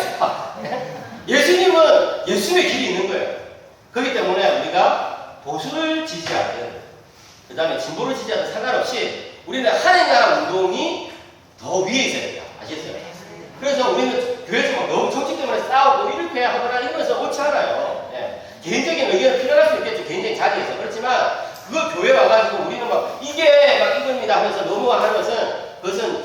아닙니까? 예수님은 예수님의 길이 있는 거예요. 그렇기 때문에 우리가 보수를 지지하든 그 다음에 진보를 지지하든 상관없이 우리는 하나님 나라 운동이 더 위에 있어야 된다. 아시겠어요? 그래서 우리는 교회에서 막 너무 정치 때문에 싸우고 이렇게 하거나 이러면서 옳지 않아요. 예. 개인적인 의견은 필요할 수 있겠죠. 개인적인 자리에서. 그렇지만 그걸 교회 와가지고 우리는 막 이게 막 이겁니다 하면서 너무 하는 것은 그것은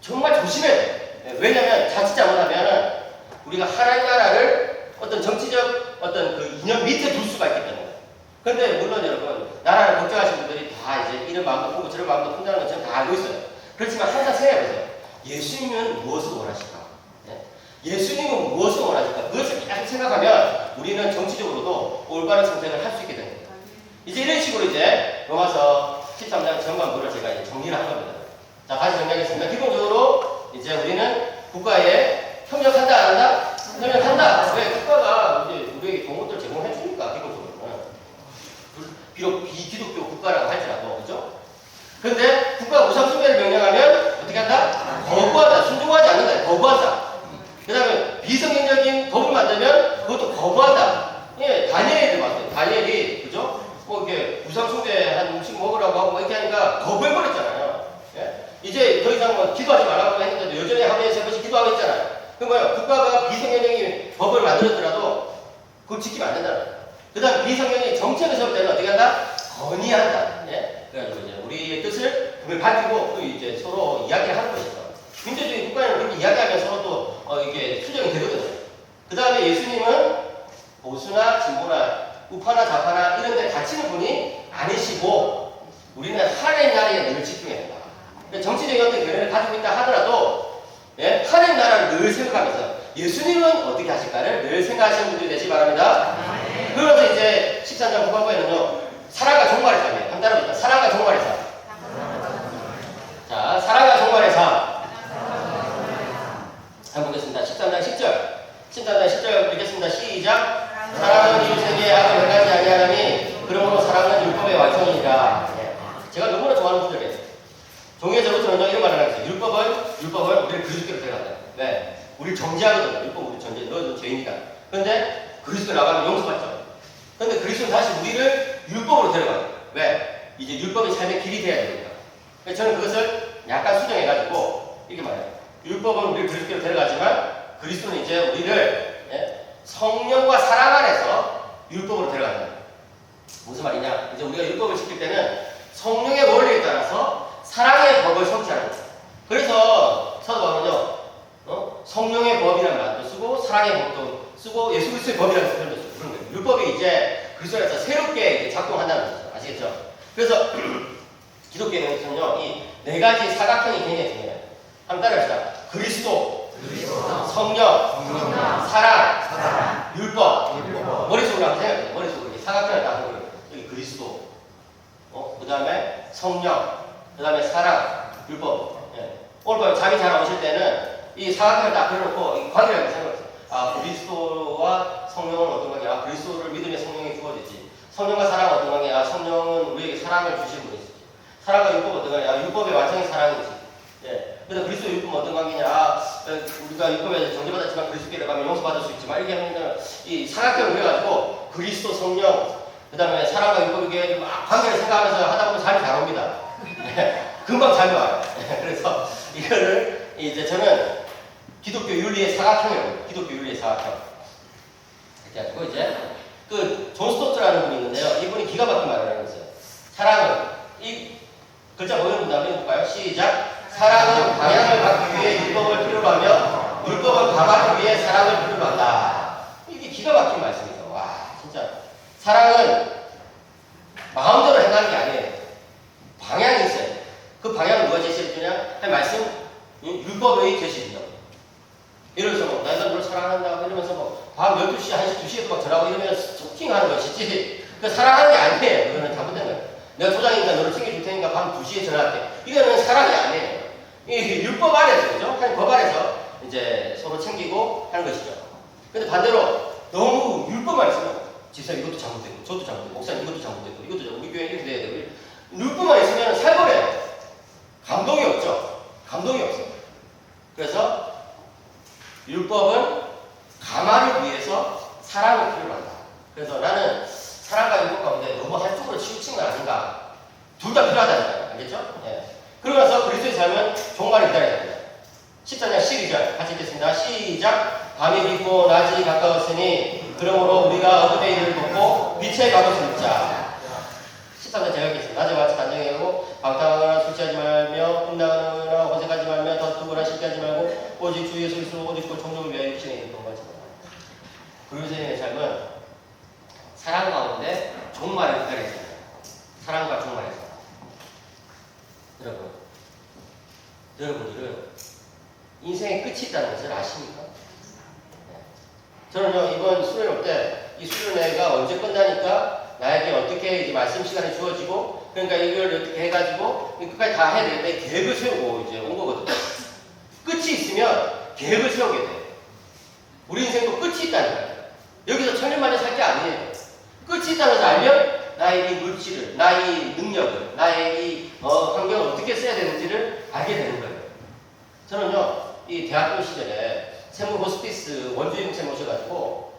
정말 조심해야 돼요. 왜냐면 자칫 잘못하면 우리가 하나님 나라를 어떤 정치적 어떤 그 이념 밑에 둘 수가 있기 때문에. 그런데 물론 여러분 나라를 걱정하시는 분들이 다 이제 이런 마음도 크고 저런 마음도 큰다는 건 저는 다 알고 있어요. 그렇지만 항상 생각해보세요. 예수님은 무엇을 원하실까? 예수님은 무엇을 원하실까? 그것을 계속 생각하면 우리는 정치적으로도 올바른 선택을 할 수 있게 됩니다. 이제 이런 식으로 이제 로마서 13장 전반부를 제가 이제 정리를 한 겁니다. 자, 다시 정리하겠습니다. 기본적으로 이제 우리는 국가에 협력한다, 안 한다? 협력한다. 왜? 국가가 이제 우리에게 좋은 것들 제공해 주니까, 기본적으로는. 비록 비기독교 국가라고 할지라도, 그죠? 근데 국가가 우상숭배를 명령하면 어떻게 한다? 거부한다. 순종하지 않는다. 거부한다. 그 다음에 비성경적인 법을 만들면 그것도 거부한다. 예, 다니엘도 봤어요. 다니엘이, 그죠? 뭐 이렇게 우상숭배한 음식 먹으라고 하고 뭐 이렇게 하니까 거부해버렸잖아요. 예? 이제 더 이상 뭐 기도하지 말라고 했는데 여전히 하루에 3번씩 기도하고 있잖아요. 그 뭐예요? 국가가 비성경적인 법을 만들었더라도 그걸 지키면 안 된다는 거예요. 그 다음 비성경적인 정책을 세울 때는 어떻게 한다? 건의한다. 예? 그래가지고 이제 우리의 뜻을 그걸 밝히고 또 이제 서로 이야기를 하는 것이죠. 민주주의 국가에는 그렇게 이야기하면 서로 또 이게 수정이 되거든요. 그 다음에 예수님은 보수나 진보나 우파나 좌파나 이런 데 갇히는 분이 아니시고 우리는 하나님 나라에 늘 집중해야 된다. 정치적인 어떤 견해를 가지고 있다 하더라도 예? 하나님 나라를 늘 생각하면서 예수님은 어떻게 하실까를 늘 생각하시는 분들이 되시기 바랍니다. 그러면서 이제 13장 후반부에는요. 사랑과 종말의 삶이에요. 한번 따라해봅시다. 사랑과 종말의 삶. 자, 사랑과 종말의 삶. 한번 보겠습니다. 13장 10절. 13장 10절 읽겠습니다. 시작. 사랑은 이웃에게 악을 행하지 아니하나니 그러므로 사랑은 율법의 완성이니라. 제가 너무나 좋아하는 구절이에요. 종교에서부터 이런 말을 하겠어요. 율법은 우리를 그리스도로 데려간다. 왜? 우리를 정죄하거든요. 율법 우리 정죄. 너는 죄인이다. 근데 그리스도 나가면 용서받죠. 근데 그리스도는 다시 우리를 율법으로 데려가요. 왜? 이제 율법이 삶의 길이 돼야 되니까. 그래서 저는 그것을 약간 수정해가지고 이렇게 말해요. 율법은 우리를 그리스도로 데려가지만 그리스도는 이제 우리를 성령과 사랑 안에서 율법으로 데려간다. 무슨 말이냐? 이제 우리가 율법을 지킬 때는 성령의 원리에 따라서 사랑의 법을 성취하는 거예요. 그래서 사도 바울은요, 성령의 법이라는 말도 쓰고 사랑의 법도 쓰고 예수 그리스도의 법이라는 표현도 쓰고 그런 거예요. 율법이 이제 그리스도에서 새롭게 이제 작동한다는 거죠. 아시겠죠? 그래서 기독교에서는요, 이 네 가지 사각형이 굉장히 중요해요. 한번 따라합시다. 그리스도, 성령, 사랑, 율법. 머릿속으로 한번 생각해요. 머릿속으로 이렇게 사각형을 딱 하고 여기 그리스도, 그 다음에 성령, 그 다음에 사랑, 율법. 예. 오늘 밤에 잠이 잘 안 오실 때는 이 사각형을 딱 그려놓고 관계를 생각해요. 아, 그리스도와 성령은 어떤 관계야? 아, 그리스도를 믿음의 성령이 주어지지. 성령과 사랑은 어떤 관계야? 아, 성령은 우리에게 사랑을 주신 분이지. 사랑과 율법은 어떤 관계야? 아, 율법의 완성이 사랑이지. 예. 그래서 그리스도 율법은 어떤 관계냐? 아, 우리가 율법에 정죄받았지만 그리스도께 가면 용서받을 수 있지만 이렇게 하면 이 사각형을 그려가지고 그리스도, 성령, 그 다음에 사랑과 율법에게 막 관계를 생각하면서 하다 보면 잠이 잘 옵니다. 금방 잠이 와요. 그래서 이거를 이제 저는 기독교 윤리의 사각형이라고. 기독교 윤리의 사각형. 이렇게 해가지고 이제 그 존 스토트라는 분이 있는데요. 이분이 기가 막힌 말을 하는 거예요. 사랑은 이 글자 보이는 분 한번 해볼까요? 시작. 사랑은 방향을 받기 위해 율법을 필요로 하며 율법은 감하기 위해 사랑을 필요로 한다. 이게 기가 막힌 말씀이죠. 와, 진짜 사랑은 마음대로 행하는 게 아니에요. 방향이 있어요. 그 방향을 누가 제시해주냐? 할 말씀 율법의 제시입니다. 이러면서 뭐 내가 너를 사랑한다 이러면서 뭐 밤 12시, 1시, 2시에도 막 전화하고 이러면 스토킹하는 것이지 그 사랑하는 게 아니에요. 그거는 잘못된 거예요. 내가 조장이니까 너를 챙겨줄 테니까 밤 2시에 전화할게. 이거는 사랑이 아니에요. 이 율법 안에서, 그죠? 한 법 안에서 이제 서로 챙기고 하는 것이죠. 근데 반대로 너무 율법만 있으면 집사님 이것도 잘못되고 저도 잘못되고 목사님 이것도 잘못되고 이것도 잘못되고 우리 교회 이렇게 돼야 되고 율법만 있으면 살벌해요. 감동이 없죠. 감동이 없어요. 그래서 율법은 가마를 위해서 사랑이 필요하다. 그래서 나는 사랑과 율법 가운데 너무 한쪽으로 치우친 건 아닌가. 둘 다 필요하다는 거예요. 알겠죠? 예. 그러면서 그리스도의 삶은 종말을 기다려야 됩니다. 14장 12절 같이 읽겠습니다. 시작. 밤이 깊고 낮이 가까웠으니 그러므로 우리가 어둠의 일을 돕고 빛의 가옷을 입자. 13절 제가 읽겠습니다. 낮에 같이 단정하고 방탕하거나 술 취하지 말며 흠나거나 혼색하지 말며 덧두거나 실패하지 말고 오직 주 예수 그리스도 옷 입고 종족을 위하여 육신에 있는 동거하지 말라. 그리스도의 삶은 사랑 가운데 종말을 기다리는 삶이에요. 사랑과 종말의 삶. 여러분들은 인생의 끝이 있다는 것을 아십니까? 저는요, 이번 수련회 올 때 이 수련회가 언제 끝나니까 나에게 어떻게 이제 말씀 시간이 주어지고, 그러니까 이걸 어떻게 해가지고 끝까지 다 해야 되는데 계획을 세우고 이제 온 거거든요. 끝이 있으면 계획을 세우게 돼요. 우리 인생도 끝이 있다는 거예요. 여기서 천년만년 살 게 아니에요. 끝이 있다는 것을 알면 나의 이 물질을, 나의 능력을, 나의 이 환경을 어떻게 써야 되는지를 알게 되는 거예요. 저는요, 이 대학교 시절에 세무 호스피스 원주임 목사님 오셔가지고,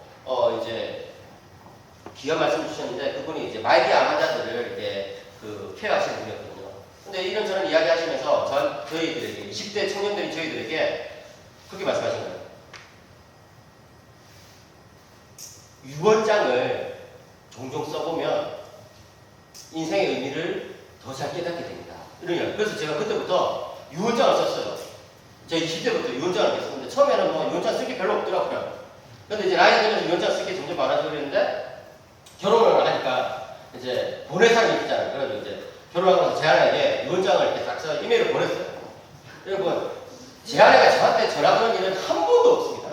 이제, 귀한 말씀을 주셨는데, 그분이 이제 말기암 환자들을 이제 케어하시는 분이었거든요. 근데 이런저런 이야기 하시면서 저희들에게, 20대 청년들인 저희들에게 그렇게 말씀하신 거예요. 유언장을 종종 써보면 인생의 의미를 더 잘 깨닫게 됩니다. 이러냐. 그래서 제가 그때부터 유언장을 썼어요. 제가 20대부터 유언장을 썼는데, 처음에는 뭐 유언장 쓸 게 별로 없더라고요. 근데 이제 나이가 들면서 유언장 쓸 게 점점 많아지고 그랬는데, 결혼을 하니까 이제 보낼 사람이 있잖아요. 그래서 이제 결혼하고 나서 제 아내에게 유언장을 이렇게 딱 써서 이메일을 보냈어요. 여러분, 제 아내가 저한테 전화 거는 일은 한 번도 없습니다.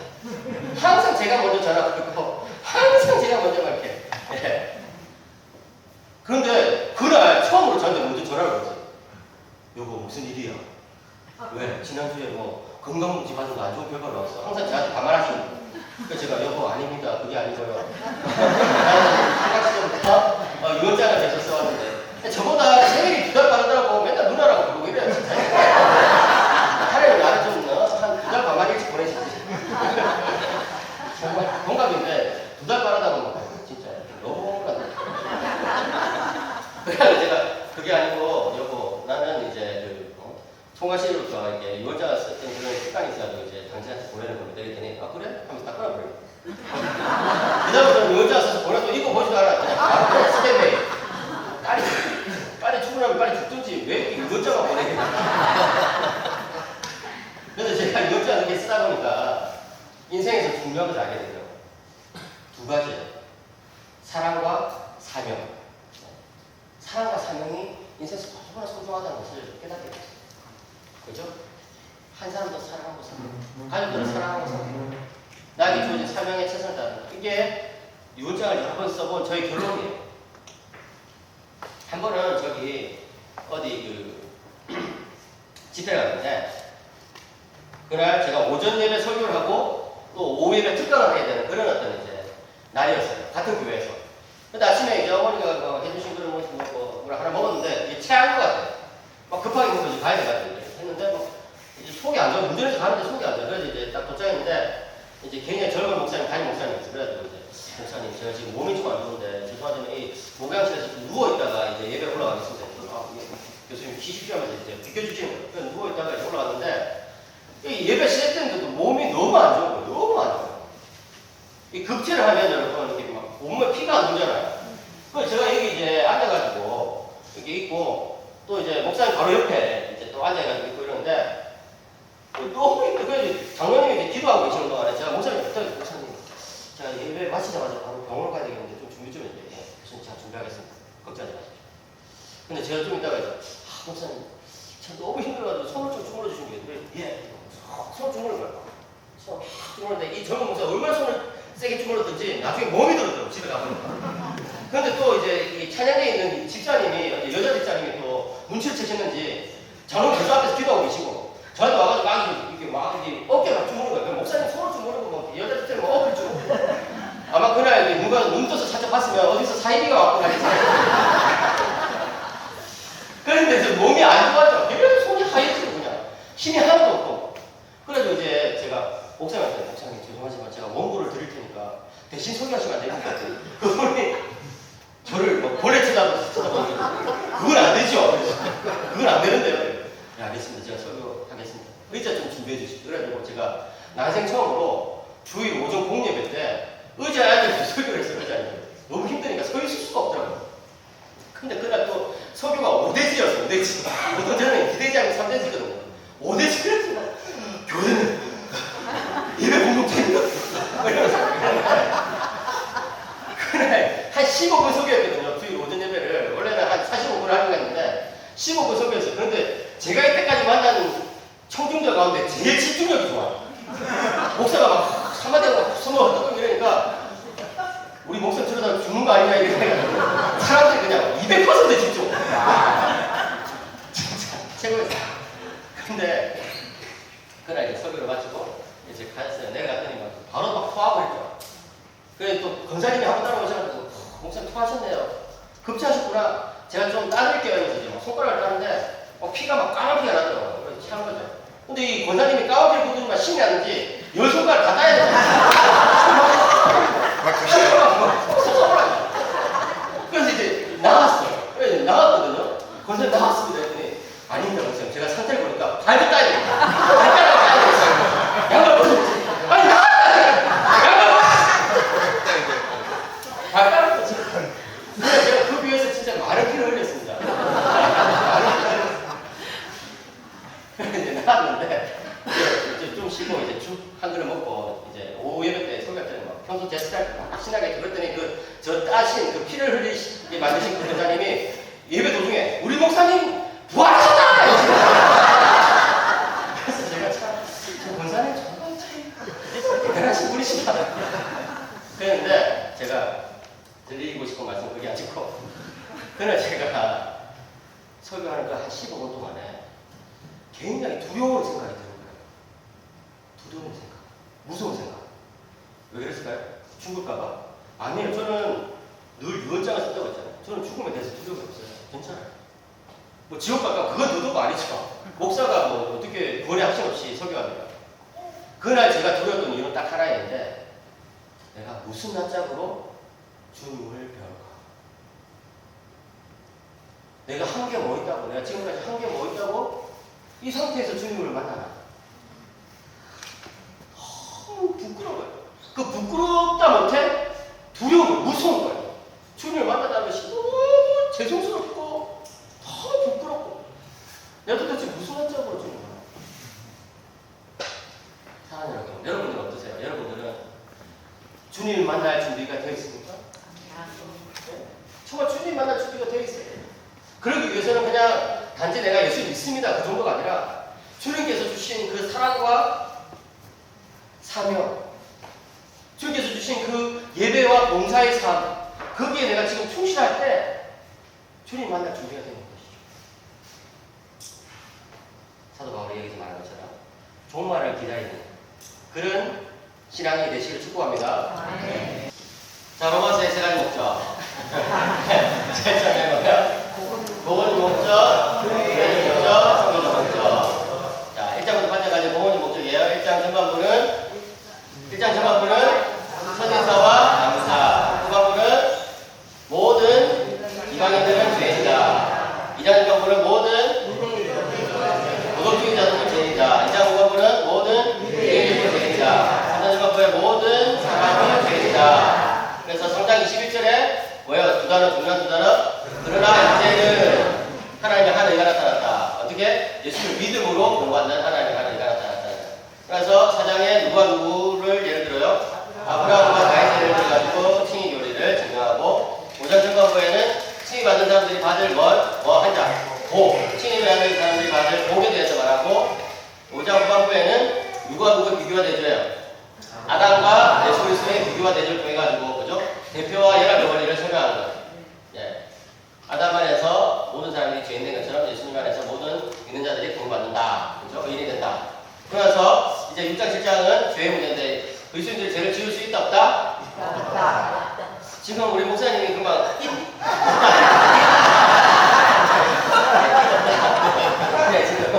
항상 제가 먼저 전화 걸고, 항상 제가 먼저 이렇게. 예. 그런데 그날 처음으로 저한테 먼저 전화를 걸었어요. 여보, 무슨 일이야? 왜? 지난주에 뭐 건강검진 받은 거 안 좋은 결과 나왔어. 항상 저한테 반말하시는 거예요. 그래서 제가 여보 아닙니다. 그게 아니고요. 나는 생각시절부터 유언장을 계속 써왔는데 저보다 생일이 2달 빠르더라고. 맨날 누나라고 부르고 이래요. 진짜. 차라리 나를 좀 한 2달 반만 일찍 보내시지. 정말 동갑인데 2달 빠르다고 뭐 진짜 너무나. 그래서 제가 그게 아니고 여보 나는 이제 총괄실로서 이렇게 유언장을 썼던 그런 습관이 있어가지고 이제 당신한테 보내는 걸 내렸더니 아 그래? 하면서 딱 끊어버려요. 그다음부터는 유언장을 써서 보내도 이거 보지도 않아. 그냥 바로 스탠베이. 빨리 출근하면 빨리 죽든지 왜 이렇게 유언장을 보내겠냐. 그래서 제가 유언장을 이렇게 쓰다 보니까 인생에서 중요한 것을 알게 되더라고요. 두 가지예요. 사랑과 사명. 사랑과 사명이 인생에서 얼마나 소중하다는 것을 깨닫게 됐어요. 그죠? 한 사람도 사랑하고 사랑, 가족들을 사랑하고 사랑, 나에게 주어진 사명에 최선을 다하는 것. 이게 유언장을 여러 번 써본 저희 결론이에요. 한 번은 저기 어디 집회 갔는데 그날 제가 오전 예배 설교를 하고 또 오후 예배 특강을 해야 되는 그런 어떤 이제 날이었어요. 같은 교회에서. 근데 아침에 이제 어머니가 해주신 그런 뭐 하나 먹었는데 이게 체한 것 같아요. 막 급하게 먹어서 가야 돼가지고 했는데 뭐 이제 속이 안 좋아. 운전해서 가는데 속이 안 좋아. 그래서 이제 딱 도착했는데 이제 굉장히 젊은 목사님, 담임 목사님이었어요. 그래가지고 이제 목사님 제가 지금 몸이 좀 안 좋은데 죄송하지만 이 목양실에서 누워있다가 이제 예배 올라가겠습니다. 교수님 쉬십시오 하면서 이제 비켜주시는 거예요. 그래서 누워있다가 이제 올라갔는데 이 예배 시작했는데도 몸이 너무 안 좋은 거예요. 너무 안 좋아요. 이 급제를 하면 여러분 이렇게 막 온몸에 피가 안 돌잖아요. 그래서 제가 여기 이제 앉아가지고 이렇게 있고 또 이제 목사님 바로 옆에 이제 또 앉아가지고 있고 이러는데 너무 힘들어. 그래서 장로님이 이제 기도하고 계시는 동안에 제가 목사님 목사님 제가 예배 마치자마자 바로 병원 가야 되겠는데 좀 준비 좀 해주세요. 예, 교수님 제가 준비하겠습니다. 걱정하지 마십시오. 근데 제가 좀 이따가 목사님 참 너무 힘들어가지고 손을 좀 주물러 주시면 되겠어요. 예, 손 주물러 줘요. 손 주물러는데 이 젊은 목사가 얼마나 손을 세게 주물렀든지 나중에 몸이 들었더라고요. 집에 가보니까. 그런데 또 이제 이 찬양대에 있는 집사님이 여자 집사님이 또 눈치를 채셨는지 장로님 교수 앞에서 기도하고 계시고 저한테 와가지고 막 이렇게 막 어깨를 막 주무는 거예요. 목사님 손을 주무르고 뭐 여자 집사님 뭐 어깨를 주무르고 아마 그날 누가 눈 떠서 살짝 봤으면 어디서 사이비가 왔구나 했어요. 그런데 이제 몸이 안 좋아져. 계속 손이 하얘지고 그냥 힘이 하나도 없고. 그래도 이제 제가 목사님한테 대신 소개하시면 안 됩니까? 그분이 저를 뭐 벌레 쳐다보는 그건 안 되죠. 그건 안 되는데요. 네, 알겠습니다. 제가 설교하겠습니다. 의자 좀 준비해 주십시오. 그래가지고 제가 난생 처음으로 주일 오전 공예배 때 의자에 앉아서 설교를 했어요. 의자에. 너무 힘드니까 서 있을 수가 없더라고요. 근데 그날 또 설교가 5대지였어요. 5대지. 보통 저는 기대지하고 3대지거든요. 5대지였지만 교회는 예배 공동체입니다. 이러면서 그날 한 15분 설교했거든요. 주일 오전 예배를. 원래는 한 45분 하려고 했는데 15분 설교했어요. 그런데 제가 이때까지 만난 청중들 가운데 제일 집중력이 좋아요. 목사가 막 한마디하고 막 손을 흔들고 이러니까 우리 목사 들어다 죽는 거 아니냐 이러니까 사람들이 그냥 200% 집중. 진짜 최고였어요. 근데 그날 이제 설교를 마치고 이제 갔어요. 내려갔더니 바로 막 토하고 있죠. 그래 또 권사님이 한번 따라오셔가지고 목사님 토하셨네요. 급체하셨구나. 제가 좀 따드릴게요. 이러면서 이제 막 손가락을 따는데 피가 막 까만 피가 나더라고요. 그래서 취한 거죠. 근데 이 권사님이 까만 피를 보더니만 신이 났는지 10손가락 다 따야 돼요. 그래서 이제 나갔어요. 그래서 나갔거든요. 권사님 나갔습니다. 했더니 아닙니다. 목사님. 제가 상태를 보니까 발도 따야 됩니다. 발가락 따야 되겠어요. 양말 벗었지. 아니 나갔다. 양말 벗었지. 발가락 벗었지. 그래서 제가 그 비에서 진짜 많은 피를 흘렸습니다. 이제 나갔는데 이제 좀 쉬고 이제 죽 한 그릇 먹고 이제 오후 예배 때 설교할 때는 막 평소 제 스타일 신나게 그랬더니 저 따신 그 피를 흘리게 만드신 그 권사님이 예배 도중에 우리 목사님 부활하셨다! 그래서 제가 참 저 권사님 정말 참 대단하신 분이시다. 그랬는데 제가 드리고 싶은 말씀 그게 아니고 그날 제가 설교하는 그 한 15분 동안에 굉장히 두려운 생각이 드는 거예요. 두려운 생각, 무서운 생각. 왜 그랬을까요? 죽을까봐? 아니에요. 저는 늘 유언장을 쓴다고 했잖아요. 저는 죽음에 대해서 두려움이 없어요. 괜찮아요. 뭐 지옥 갈까? 그건 너도 말이죠. 목사가 뭐 어떻게 거래 확신 없이 설교합니까? 그날 제가 두려웠던 이유는 딱 하나였는데 내가 무슨 낯짝으로 주님을 배울까? 내가 한 게 뭐 있다고? 내가 지금까지 한 게 뭐 있다고? 이 상태에서 주님을 만나나? 부끄러워요. 그 부끄럽다 못해 두려운 거, 무서운 거예요. 주님을 만나다는 것이 너무 죄송스럽고 너무 부끄럽고 내가 도대체 무슨 낯짝으로 주님을 만나? 사랑하는 여러분, 여러분들은 어떠세요? 여러분들은 주님을 만날 준비가 되어 있습니까? 네? 정말 주님 만날 준비가 되어 있어요. 그러기 위해서는 그냥 단지 내가 예수 믿습니다. 그 정도가 아니라 주님께서 주신 그 사랑과 사명, 주님께서 주신 그 예배와 봉사의 삶, 거기에 내가 지금 충실할 때 주님 만날 준비가 되는 것이죠. 사도 바울이 여기서 말한 것처럼 종말을 기다리는 그런 신앙이 되시길 축복합니다. 네. 자, 로마서의 세 가지 목적. 제일 처음에 보면 복음의 목적, 교회의 목적, 성경의 목적. 자, 1장부터 8장까지 복음의 목적이에요. 1장 전반부는 선인사와 감사. 후반부는 모든 이방인들은 죄인이다. 2장 전반부는 모든 도덕주의자들은 죄인이다. 2장 후반부는 모든 죄인들은 죄인이다. 3장 전반부의 모든 사람은 죄인이다. 그래서 성장 21절에 뭐예요? 중요한 두 단어. 그러나 이제는 하나님의 한 의가 나타났다. 어떻게? 예수를 믿음으로 공부하는 하나님의 한 의가 나타났다. 그래서 사장에 누가 누구를 예를 들어요? 아브라함과 다윗을 들어가지고 칭의 교리를 증명하고 5장 전반부에는 칭의 받는 사람들이 받을 한 장, 칭의를 하는 사람들이 받을 복에 대해서 말하고 5장 후반부에는 누가 비교가 되줘요? 아담과 예수 그리스도의 비교가 되줄 통해가지고 그죠? 대표와 연합의 원리를 설명하는 거예요. 예. 아담 안에서 모든 사람들이 죄인 된 것처럼 예수님 안에서 모든 믿는 자들이 구원받는다. 그죠? 의인이 된다. 그러면서 이제 6장 7장은 죄의 문제인데 그리스도인들이 죄를 지을 수 있다 없다? 없다. 지금 우리 목사님이 금방 네, 지금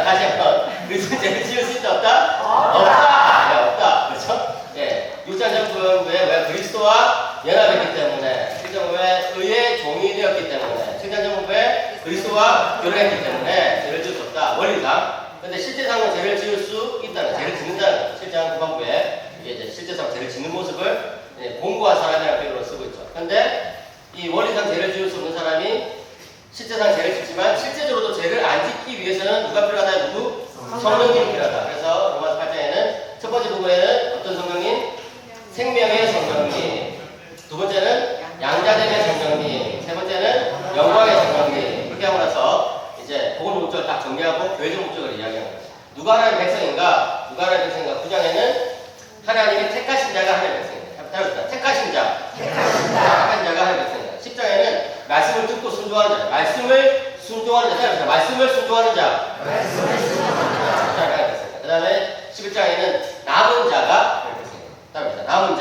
다시 한번 그리스도인 죄를 지을 수 있다 없다? 없다. 네, 없다. 그렇죠? 예, 결혼했기 때문에 죄를 지을 수 없다. 원리상. 근데 실제상은 죄를 지을 수 있다는, 죄를 짓는다는 거죠. 실제상 구반부에 이제 실제상 죄를 짓는 모습을 공고한 사람이라는 표현으로 쓰고 있죠. 근데 이 원리상 죄를 지을 수 없는 사람이 실제상 죄를 짓지만 실제적으로도 죄를 안 짓기 위해서는 누가 필요하다? 누구? 성령님이 필요하다. 그래서 로마서 8장에는 첫 번째 부분에는 어떤 성령님? 생명의 성령님. 두 번째는 양자됨의 성령님. 세 번째는 영광의 성령님. 그렇게 하고 나서 이제 복음 목적을 딱 정리하고 교회적 목적을 이야기하는 거죠. 누가 하나님의 백성인가? 누가 하나님의 백성인가? 9장에는 하나님의 택하신 자가 하나님의 백성입니다. 따라합시다. 택하신 자. 택하신 자가 하나님의 백성입니다. 10장에는 말씀을 듣고 순종하는 자. 말씀을 순종하는 자. 따라합시다. 말씀을 순종하는 자. 그 다음에 11장에는 남은 자가 따라합시다. 남은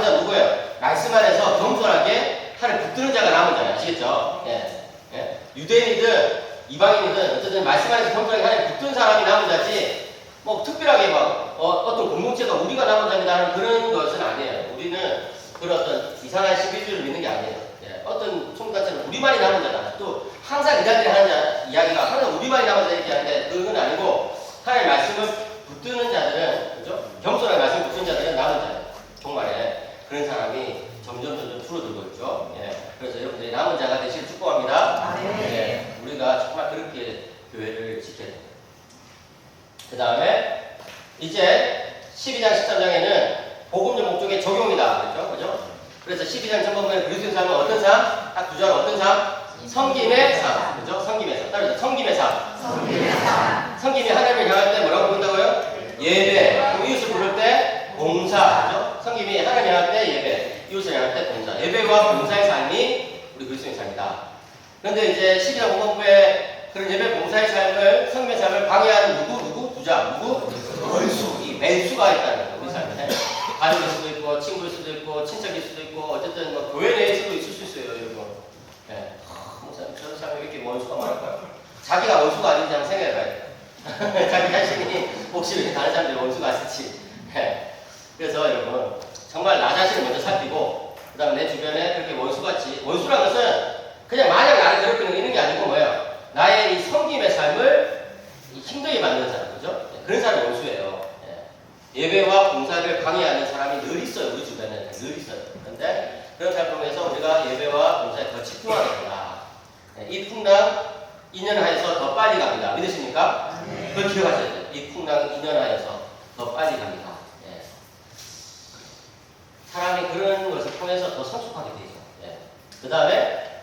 자 누구예요? 말씀 안에서 겸손하게 하나님 붙드는 자가 남은 자예요. 아시겠죠? 예. 예. 유대인이든 이방인이든 어쨌든 말씀 안에서 겸손하게 하나님 붙든 사람이 남은 자지 뭐 특별하게 막 어떤 공동체가 우리가 남은 자입니다 하는 그런 것은 아니에요. 우리는 그런 어떤 이상한 신비주의를 믿는 게 아니에요. 예. 어떤 총단체는 우리만이 남은 자다. 또 항상 이자들이 하는 자 이야기가 항상 우리만이 남은 자 얘기하는데 그건 아니고 하나님 말씀을 붙드는 자들은 그죠? 겸손하게 말씀을 붙드는 자들은 남은 자예요. 정말에 그런 사람이 점점 줄어들고 있죠. 예. 그래서 여러분들이 남은 자가 되시길 축복합니다. 예. 우리가 정말 그렇게 교회를 지켜야 됩니다. 그 다음에 이제 12장 13장에는 복음적 목적의 적용이다. 그죠? 그래서 12장 전반부에 그리스도의 삶은 어떤 삶? 딱 두 자로 어떤 삶? 섬김의 삶. 그죠? 섬김의 삶. 따라서 섬김의 삶. 섬김이 하나님을 향할 때 뭐라고 부른다고요? 예배. 이웃을 부를 때 봉사. 그죠? 섬김이 하나님을 향할 때 예배. 이웃을 향할 때 봉사. 예배와 봉사의 삶이 우리 그리스도의 삶이다. 그런데 이제 12장 본문부에 그런 예배 봉사의 삶을, 섬김의 삶을 방해하는 누구? 부자. 누구? 원수. 이 맨수가 있다는 거예요. 우리 삶에. 가족일 수도 있고, 친구일 수도 있고, 친척일 수도 있고, 어쨌든 뭐 교회 내에서도 있을 수 있어요, 여러분. 예. 저런 사람이 왜 이렇게 원수가 많을까요? 자기가 원수가 아닌지 한번 생각해봐야 돼요. 자기 자신이 혹시 왜 다른 사람들이 원수가 아닐지. 예. 그래서 여러분, 정말 나 자신을 먼저 살피고, 그 다음에 내 주변에 그렇게 원수같이, 원수라는 것은 그냥 마냥 나를 괴롭히는 있는 게 아니고 뭐예요? 나의 이 섬김의 삶을 힘들게 만드는 사람, 그죠? 그런 사람이 원수예요. 예배와 봉사를 방해하는 사람이 늘 있어요. 우리 주변에 늘 있어요. 그런데 그런 사람 통해서 우리가 예배와 봉사에 더 집중하게 된다. 이 풍랑 2년 하에서 더 빨리 갑니다. 믿으십니까? 그걸 기억하셔야 돼요. 이 풍랑 2년 하에서 더 빨리 갑니다. 사람이 그런 것을 통해서 더 성숙하게 되죠. 그 다음에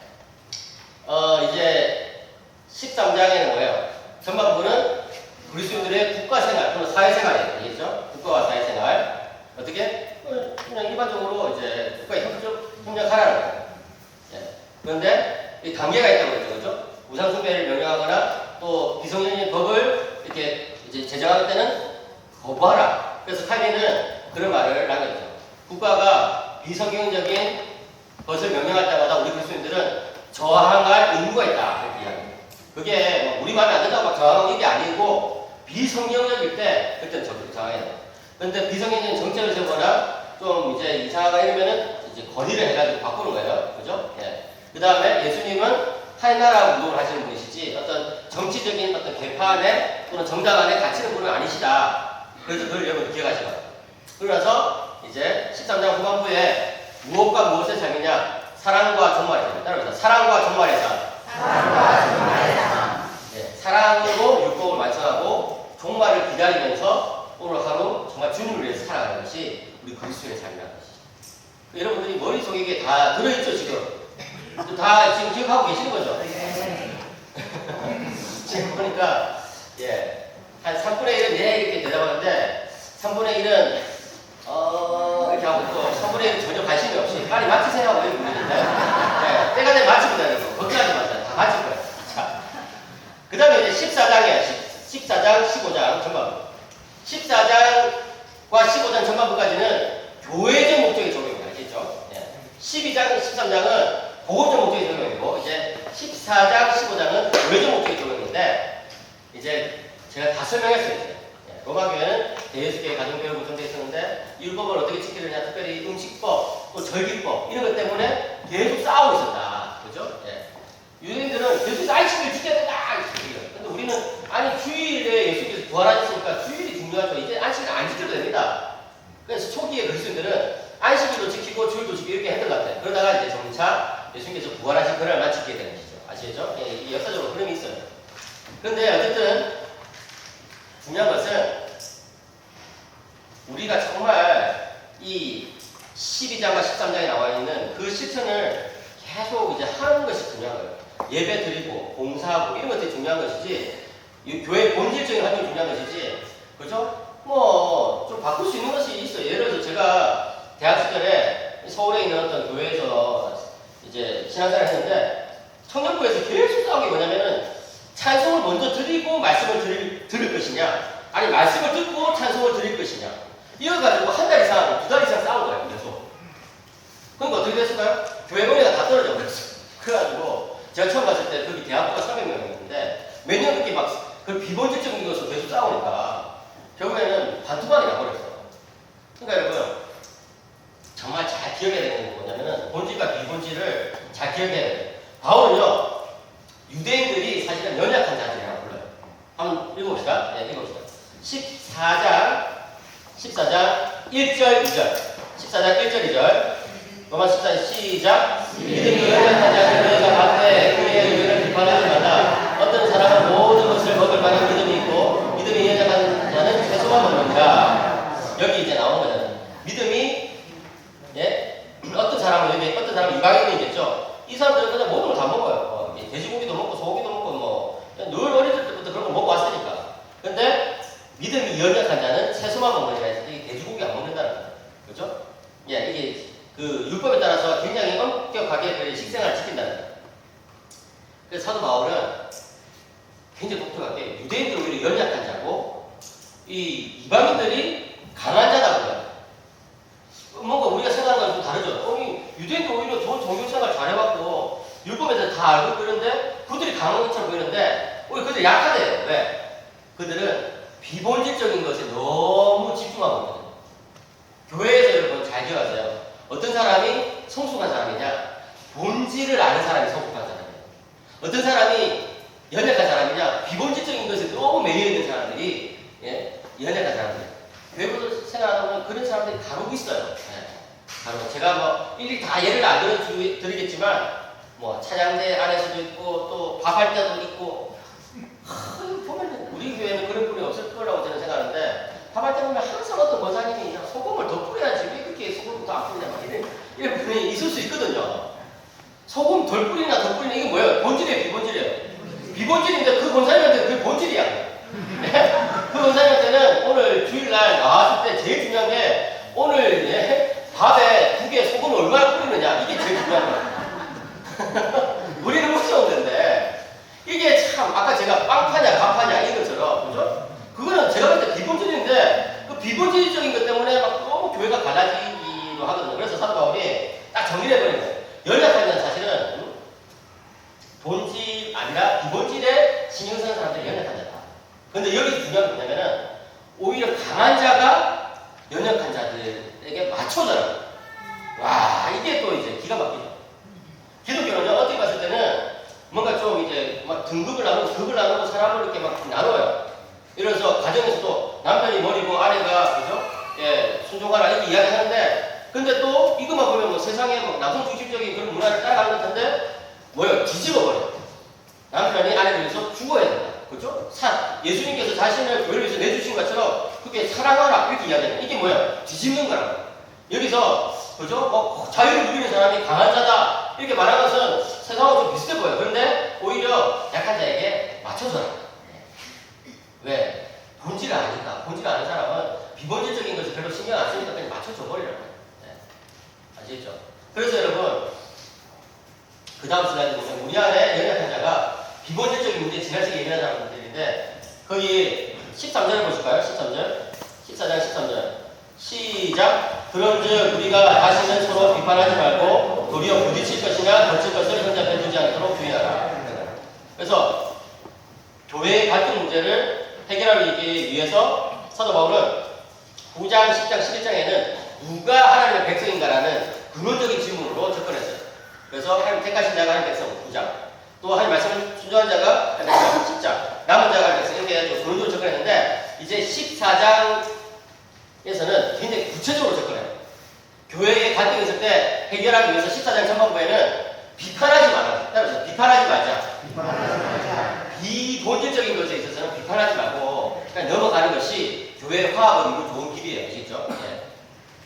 이제 13장에는 뭐예요? 전반부는 그리스도인들의 국가생활 또는 사회생활이에요. 알겠죠? 국가와 사회생활 어떻게? 그냥 일반적으로 이제 국가에 협력하라는 거예요. 그런데 이 단계가 있다고 그랬죠, 그죠? 우상숭배를 명령하거나 또 비성경적인 법을 이렇게 이제 제정할 때는 거부하라. 그래서 칼빈은 그런 말을 남겼죠. 국가가 비성경적인 것을 명령할 때마다 우리 그리스도인들은 저항할 의무가 있다. 이렇게 이야기해요. 그게 뭐 우리 마음에 안 든다고 막 저항하는 게 아니고 비성경적일 때 그때는 저항해야 돼요. 그런데 비성경적인 정책을 세우거나 좀 이제 이사가 이러면은 이제 건의를 해가지고 바꾸는 거예요. 그죠? 그 다음에 예수님은 하나라 운동을 하시는 분이시지 어떤 정치적인 어떤 개파안에 또는 정당 안에 갇히는 분은 아니시다. 그래서 그걸 여러분 기억하시라. 그러나서 이제 13장 후반부에 무엇과 무엇의 삶이냐? 사랑과 종말의 삶. 따라합니다. 사랑과 종말의 삶. 사랑으로 율법을 완성하고 종말을 기다리면서 오늘 하루 정말 주님을 위해서 살아가는 것이 우리 그리스도의 삶이라는 것이죠. 여러분들이 머릿속에 이게 다 들어있죠, 지금? 다 지금 기억하고 계시는 거죠? 지금 보니까, 한 3분의 1은 이렇게 대답하는데, 3분의 1은, 이렇게 하고 또 3분의 1은 전혀 관심이 없이 빨리 마치세요 하고 이렇게 부르는데, 때가 되면 마치고 다니고, 걱정하지 마세요. 다 마칠 거예요. 자, 그 다음에 이제 14장이에요. 14장, 15장 전반부. 14장과 15장 전반부까지는 교회적 목적의 적용입니다. 알겠죠? 12장, 13장은 복음적 목적의 적용이고, 이제 14장, 15장은 교회적 목적의 적용인데, 이제 제가 다 설명했어요. 로마교회는 대예수교회 가정교회 구성되어 있었는데, 율법을 어떻게 지키느냐, 특별히 음식법, 또 절기법, 이런 것 때문에 계속 싸우고 있었다. 그죠? 유대인들은 예수께서 안식일을 지켜야 된다. 근데 우리는 아니 주일에 예수께서 부활하셨으니까 주일이 중요하죠. 이제 안식일 안 지켜도 됩니다. 그래서 초기에 그리스도인들은 안식일도 지키고 주일도 지키고 이렇게 했던 것 같아요. 그러다가 이제 점차 예수님께서 부활하신 그날만 지키게 되는 것이죠. 아시겠죠? 예, 이 역사적으로 흐름이 있어요. 그런데 어쨌든 중요한 것은 우리가 정말 이 12장과 13장에 나와 있는 그 실천을 계속 이제 하는 것이 중요한 거예요. 예배 드리고 봉사하고 이런 것들이 중요한 것이지 이 교회 본질적인 활동이 중요한 것이지 그죠? 뭐 좀 바꿀 수 있는 것이 있어요. 예를 들어서 제가 대학 시절에 서울에 있는 어떤 교회에서 이제 신앙생활을 했는데 청년부에서 계속 싸운 게 뭐냐면은 찬송을 먼저 드리고 말씀을 들을 것이냐 아니 말씀을 듣고 찬송을 드릴 것이냐 이거 가지고 한 달 이상, 두 달 이상 싸운 거예요. 계속. 그러니까 어떻게 됐을까요? 교회 번개가 다 떨어져 버렸어요. 그래가지고 제가 처음 갔을 때 거기 대학부가 300명이었는데 매년 그렇게 막 그 비본질적인 것을 계속 싸우니까 결국에는 반투반이 나버렸어요. 그러니까 여러분 정말 잘 기억해야 되는 게 뭐냐면은 본질과 비본질을 잘 기억해야 돼요. 바울은요 유대인들이 사실은 연약한 자들이라고 불러요. 한번 읽어봅시다. 네, 읽어봅시다. 14장 1절 2절 14장 1절 2절 로마 14장 시작 믿음이 연약한 자를 너희가 받되 그의 의를 비판하지 말라. 어떤 사람은 모든 것을 먹을 만한 믿음이 있고 믿음이 연약한 자는 채소만 먹는다. 여기 이제 나오는 거잖아요. 믿음이 예? 어떤 사람은 이방인이겠죠. 이 사람들은 그냥 모든 걸 다 먹어요. 돼지고기도 먹고 소고기도 먹고 뭐 늘 어릴 때부터 그런 거 먹고 왔으니까. 근데 믿음이 연약한 자는 채소만 먹느니라 해서 이게 돼지고기 안 먹는다는 거예요. 그죠? 예, 이게 그 율법에 따라서 굉장히 엄격하게 그 식생활을 지킨다는 거예요. 그래서 사도 바울은 굉장히 독특하게 유대인들이 오히려 연약한 자고 이 이방인들이 강한 자라고 해요. 뭔가 우리가 생각하는 거랑 좀 다르죠. 유대인들 오히려 좋은 종교생활 잘해왔고 율법에서 다 알고 그러는데 그들이 강한 것처럼 보이는데 오히려 그들이 약하대요. 왜? 그들은 비본질적인 것에 너무 집중하고 있거든요. 교회에서 여러분 잘 기억하세요. 어떤 사람이 성숙한 사람이냐? 본질을 아는 사람이 성숙한 사람이에요. 어떤 사람이 연약한 사람이냐? 비본질적인 것에 너무 매여있는 사람들이 예? 연약한 사람들. 교회에서 생활하다 보면 그런 사람들이 간혹 있어요. 예. 간혹. 제가 뭐 일일이 다 예를 안 들어드리겠지만 뭐 찬양대 안에서도 있고 또 밥할 때도 있고 보면 우리 교회는 그런 분이 없을 거라고 저는 생각하는데 밥할 때 보면 항상 어떤 권사님이 소금을 더 뿌려야지 왜 그렇게 소금을 더 안 뿌리냐 이런 분이 있을 수 있거든요. 소금 덜 뿌리나 더 뿌리나 이게 뭐예요? 본질이에요, 비본질이에요. 비본질인데 그 권사님한테는 그게 본질이야. 네? 그 권사님한테는 오늘 주일날 나왔을 때 제일 중요한 게 오늘 예? 밥에 국에 소금을 얼마나 뿌리느냐 이게 제일 중요한 거예요. 우리는 무시 없는데 이게 참 아까 제가 빵 파냐 밥 파냐 이런 것처럼 그죠? 그거는 제가 볼 때 비본질인데 그 비본질적인 것 때문에 막 너무 교회가 갈라지기도 하거든요. 그래서 사도 바울이 딱 정리를 해버린 거예요. 연약한 자는 사실은 본질 아니라 비본질에 신경 쓰는 사람들이 연약한 자다. 근데 여기서 중요한 게 뭐냐면은 오히려 강한 자가 연약한 자들에게 맞춰져요. 와 이게 또 이제 기가 막히죠. 기독교는요 어떻게 봤을 때는 뭔가 좀 이제 막 등급을 나누고 급을 나누고 사람을 이렇게 막 나눠요. 이래서 가정에서도 남편이 머리고 아내가 그죠? 예 순종하라 이렇게 이야기하는데 근데 또 이것만 보면 뭐 세상에 뭐 남성 중심적인 그런 문화를 따라가는 것 같은데 뭐예요? 뒤집어버려요. 남편이 아내를 위해서 죽어야 된다. 그죠? 예수님께서 자신을 교회를 위해서 내주신 것처럼 그렇게 사랑하라 이렇게 이야기해요. 이게 뭐예요? 뒤집는 거라고. 여기서 그죠? 뭐 자유를 누리는 사람이 강한 자다 이렇게 말하는 것은 세상하고 좀 비슷해 보여요. 그런데 오히려 약한 자에게 맞춰서라. 왜? 본질을 아니까. 본질을 아는 사람은 비본질적인 것을 별로 신경 안 쓰니까 그냥 맞춰줘 버리라고. 네. 아시겠죠? 그래서 여러분 그 다음 슬라이드 보면 우리 안에 연약한 자가 비본질적인 문제에 지나치게 예민한 사람들인데 거기 13절 보실까요? 13절 14장 13절 시작 그런즉 우리가 다시는 서로 비판하지 말고 도리어 부딪힐 것이나 거칠 것을 혼잡해 두지 않도록 주의하라. 그래서 교회의 갈등 문제를 해결하기 위해서 사도 바울은 9장, 10장, 11장에는 누가 하나님의 백성인가라는 근원적인 질문으로 접근했어요. 그래서 하나님 택하신 자가 하나님 백성 9장 또 하나님 말씀을 순종한 자가 갈 것이다. 10장. 남은 자가 갈 것이다. 이렇게 좀 도론도로 접근했는데 이제 14장에서는 굉장히 구체적으로 접근해요. 교회에 갈등이 있을 때 해결하기 위해서 14장 전반부에는 비판하지 말아요. 따라서 비판하지 말자. 비본질적인 것에 있어서는 비판하지 말고 그냥 넘어가는 것이 교회의 화합을 이루는 좋은 길이에요. 아시겠죠? 예.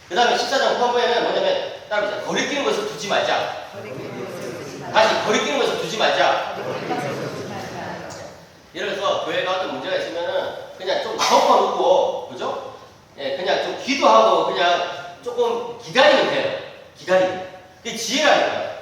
그 다음에 14장 후반부에는 뭐냐면 따라서 거리끼는 것을 두지 말자. 다시 거리끼는 것을 두지 말자. 예를 들어서 교회가 어떤 문제가 있으면은 그냥 좀 덮어놓고, 그죠? 예, 그냥 좀 기도하고 그냥 조금 기다리면 돼요. 기다리면. 그게 지혜라니까요.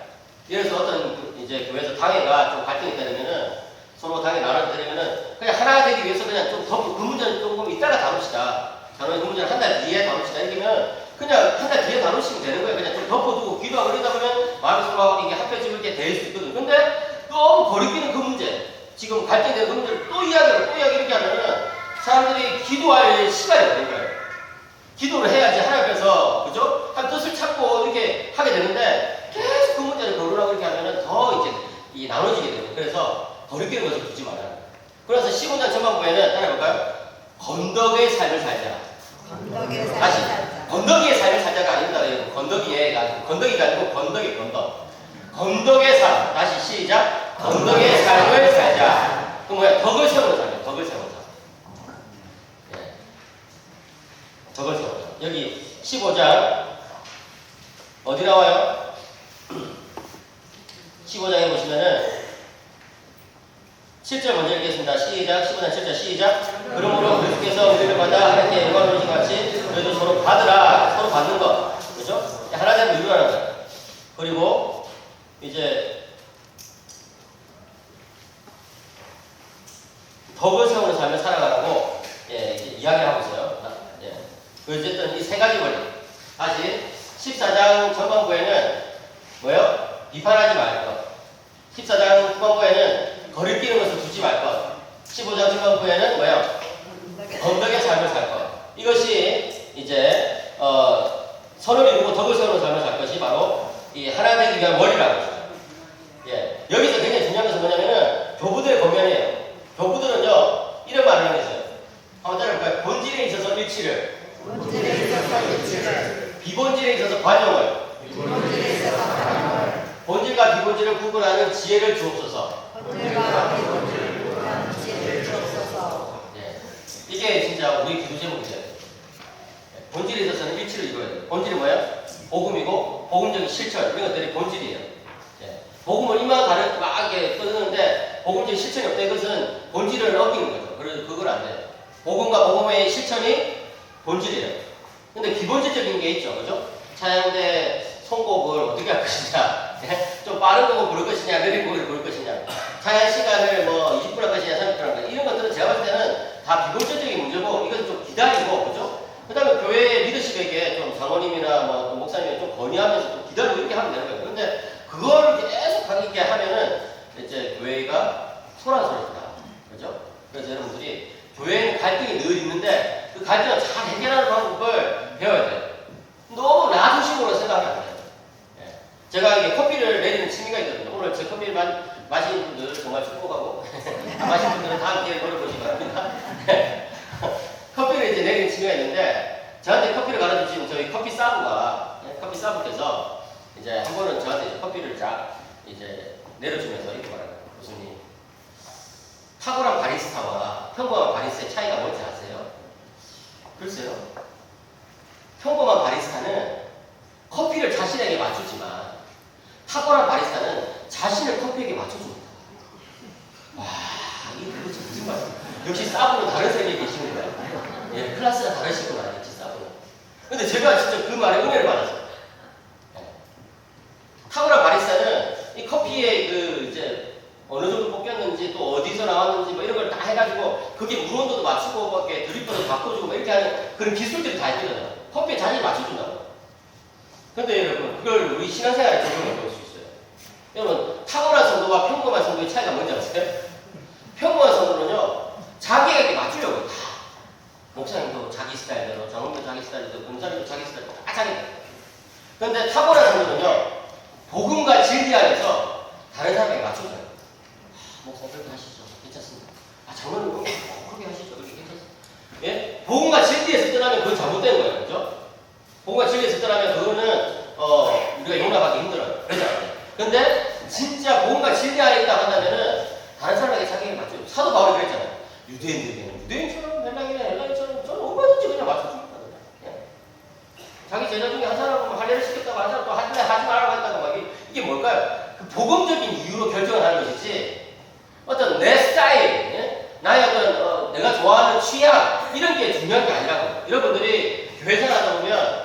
예를 들어서 어떤 이제 교회에서 당회가 좀 갈등이 있다면은 서로 당회 나눠야 되면은 그냥 하나 되기 위해서 그냥 좀 그 문제는 조금 이따가 다룹시다. 그 문제는 한 달 뒤에 다룹시다. 이러면 그냥 한 달 뒤에 다루시면 되는 거예요. 그냥 좀 덮어두고 기도하고 그러다 보면 마음이 서로하고 이게 합해지고 이렇게 될 수 있거든. 근데 너무 거리끼는 그 문제, 지금 갈등되는 그 문제를 또 이야기 이렇게 하면은 사람들이 기도할 시간이 없는 거예요. 기도를 해야지 하나님 앞에서, 그죠? 한 뜻을 찾고 이렇게 하게 되는데 계속 그 문제를 거론하고 이렇게 하면은 더 이제 이 나눠지게 돼요. 그래서 거리끼는 것을 두지 말아요. 그래서 15장 전반부에는 하나 볼까요? 건덕의 삶을 살자. 다시 건더기의 삶을 살자가 아닙니다. 건더기가 아니고 건더기 건덕. 건덕의 삶. 다시 시작. 건덕의 삶을 살자. 그 뭐야? 덕을 세우는 삶이에요. 덕을 세우는 삶. 네. 덕을 세우는 삶. 여기 15장 어디 나와요? 15장에 보시면은 7절 먼저 읽겠습니다. 시작. 15장 7절 시작. 그러므로 그리스도께서 우리를 받아 하나님께 영광을 주신 같이 너희도 서로 받으라. 서로 받는 것. 그죠? 하나 되면 이루라는 거예요. 그리고 이제 덕을 세우는 삶을 살아가라고 이야기를 하고 있어요. 어쨌든 이 세 가지 원리. 다시 14장 전반부에는 뭐예요? 비판하지 말 것. 14장 후반부에는 거리끼는 것을 두지 말 것. 15장 중반부에는 뭐예요? 건덕의 삶을 살 것. 이것이 이제 선을 이루고 덕을 세우는 삶을 살 것이 바로 이 하나 되기 위한 원리라고 했어요. 예. 여기서 굉장히 중요한 것은 뭐냐면은 교부들의 권면이에요. 교부들은요 이런 말을 했어요. 한번 따라볼까요? 본질에 있어서 일치를, 비본질에 있어서 관용을, 본질과 비본질을 구분하는 지혜를 주옵소서. 예. 이게 진짜 우리 기도 제목이에요. 본질에 있어서는 일치를 이루어야 돼요. 본질이 뭐예요? 복음이고 복음적인 실천, 이런 것들이 본질이에요. 예. 복음은 이만 가르 막 이렇게 떠드는데 복음적인 실천이 없다. 이것은 본질을 어기는 거죠. 그래서 그건 안 돼요. 복음과 복음의 실천이 본질이에요. 근데 기본적인 게 있죠, 그죠? 찬양대 선곡을 어떻게 할 것이냐, 좀 빠른 곡을 부를 것이냐, 느린 곡을 부를 것이냐, 찬양 시간을 뭐 20분 할 것이냐, 30분 할 것이냐, 이런 것들은 제가 봤을 때는 다 비본질적인 문제고, 이것은 좀 기다리고, 그죠? 그 다음에 교회 리더십에게 좀 장로님이나 뭐 목사님이 좀 건의하면서 좀 기다리고 이렇게 하면 되는 거예요. 그런데 그걸 계속 하게 하면은 이제 교회가 소란스럽다, 그죠? 그래서 여러분들이 교회에는 갈등이 늘 있는데 그 갈등을 잘 해결하는 방법을 배워야 돼요. 너무 나중심으로 생각하면 안 돼요. 예. 제가 이게 커피를 내리는 취미가 있거든요. 오늘 제 커피를 마신 분들 정말 축복하고 안 마신 분들은 다음 기회에 노려보시기 바랍니다. 커피를 이제 내리는 취미가 있는데 저한테 커피를 갈아주신 저희 커피 사부께서 이제 한 번은 저한테 커피를 쫙 이제 내려주면서 이렇게 말합니다. 교수님, 탁월한 바리스타와 평범한 바리스타의 차이가 뭔지 아세요? 글쎄요. 평범한 바리스타는 커피를 자신에게 맞추지만 탁월한 바리스타는 자신을 커피에게 맞춰줍니다. 와, 이게 도대체 무슨 말이야? 역시 사부는 다른 세계에 계시는 거예요. 예, 클래스가 다르시구나, 역시 사부는. 근데 제가 진짜 그 말에 은혜를 받았어요. 예. 탁월한 바리스타는 이 커피에 그 이제 어느 정도 뽑혔는지 또 어디서 나왔는지 뭐 이런 걸 다 해가지고 그게 물 온도도 맞추고 뭐 이렇게 드리퍼도 바꿔주고 뭐 이렇게 하는 그런 기술들이 다 있거든요. 커피에 자신이 맞춰준다고. 근데 여러분, 그걸 우리 신앙생활에 적용해 볼 수 있어요. 여러분, 탁월한 성도와 평범한 성도의 차이가 뭔지 아세요? 평범한 성도는요, 자기에게 이렇게 맞추려고 다. 목사님도 자기 스타일대로, 장로님도 자기 스타일대로, 권사님도 자기 스타일대로 다 자기. 근데 탁월한 성도는요, 복음과 진리 안에서 다른 사람에게 맞춰줘요. 목사 그렇게 하시죠. 괜찮습니다. 장로님 그렇게 하시죠. 그렇게 괜찮습니다. 예? 복음과 진리에서 떠나면 그건 잘못된 거예요. 그죠? 복음과 진리에서 떠나면 그거는 우리가 용납하기 힘들어요. 그렇죠? 근데 진짜 복음과 진리 안에 있다 한다면은 다른 사람에게 자기에게 맞죠. 사도 바울이 그랬잖아요. 유대인처럼 헬라인처럼 저는 얼마든지 그냥 맞춰줍니다. 예? 자기 제자 중에 한 사람은 할례를 시켰다고 한 사람 또 할례 하지 말라고 했다고 막 이게 뭘까요? 그 복음적인 이유로 결정을 하는 것이지 어떤 내 스타일, 예? 나의 어떤 내가 좋아하는 취향 이런 게 중요한 게 아니라고. 여러분들이 교회 생활하다 보면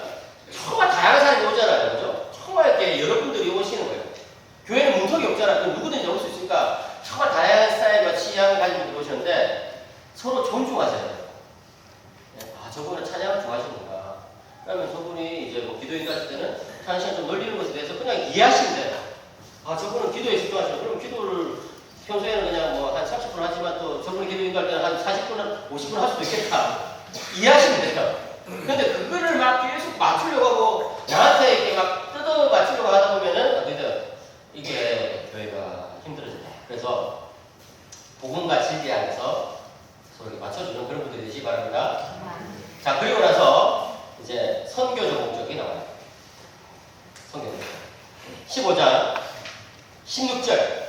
정말 다양한 사람이 오잖아요. 그죠? 정말 이렇게 여러분들이 오시는 거예요. 교회는 문턱이 없잖아. 그럼 누구든지 올 수 있으니까 정말 다양한 스타일과 취향을 가지고 분들이 오셨는데 서로 존중하세요. 저분은 찬양을 좋아하시는구나. 그러면 저분이 이제 뭐 기도인 갔을 때는 한 시간 좀 놀리는 것에 대해서 그냥 이해하시면 돼요. 저분은 기도에 집중하시죠. 그럼 기도를 평소에는 그냥 뭐 한 30분 하지만 또 저분이 기도인 갈 때는 한 40분, 50분 할 수도 있겠다. 이해하시면 돼요. 근데 그거를 막 계속 맞추려고 하고 나한테 이렇게 막 뜯어 맞추려고 하다 보면은 어떻게 돼요? 이게 교회가 힘들어진다. 그래서 복음과 진리 안에서 서로 맞춰주는 그런 분들이 되시기 바랍니다. 자, 그리고 나서 이제 선교적 목적이 나와요. 선교적. 15장 16절.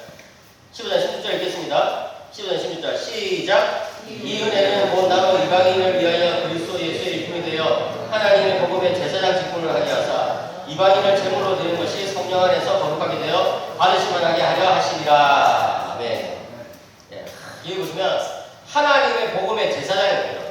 15장 16절 읽겠습니다. 15장 16절 시작. 이 은혜는 곧 나로 이방인을 위하여 그리스도 예수의 일품이 되어 하나님의 복음의 제사장 직분을 하게 하사 이방인을 제물로 드리는 것이 성령 안에서 거룩하게 되어 받으시만 하게 하려 하시니라. 아멘. 예, 여기 보시면 하나님의 복음의 제사장이에요.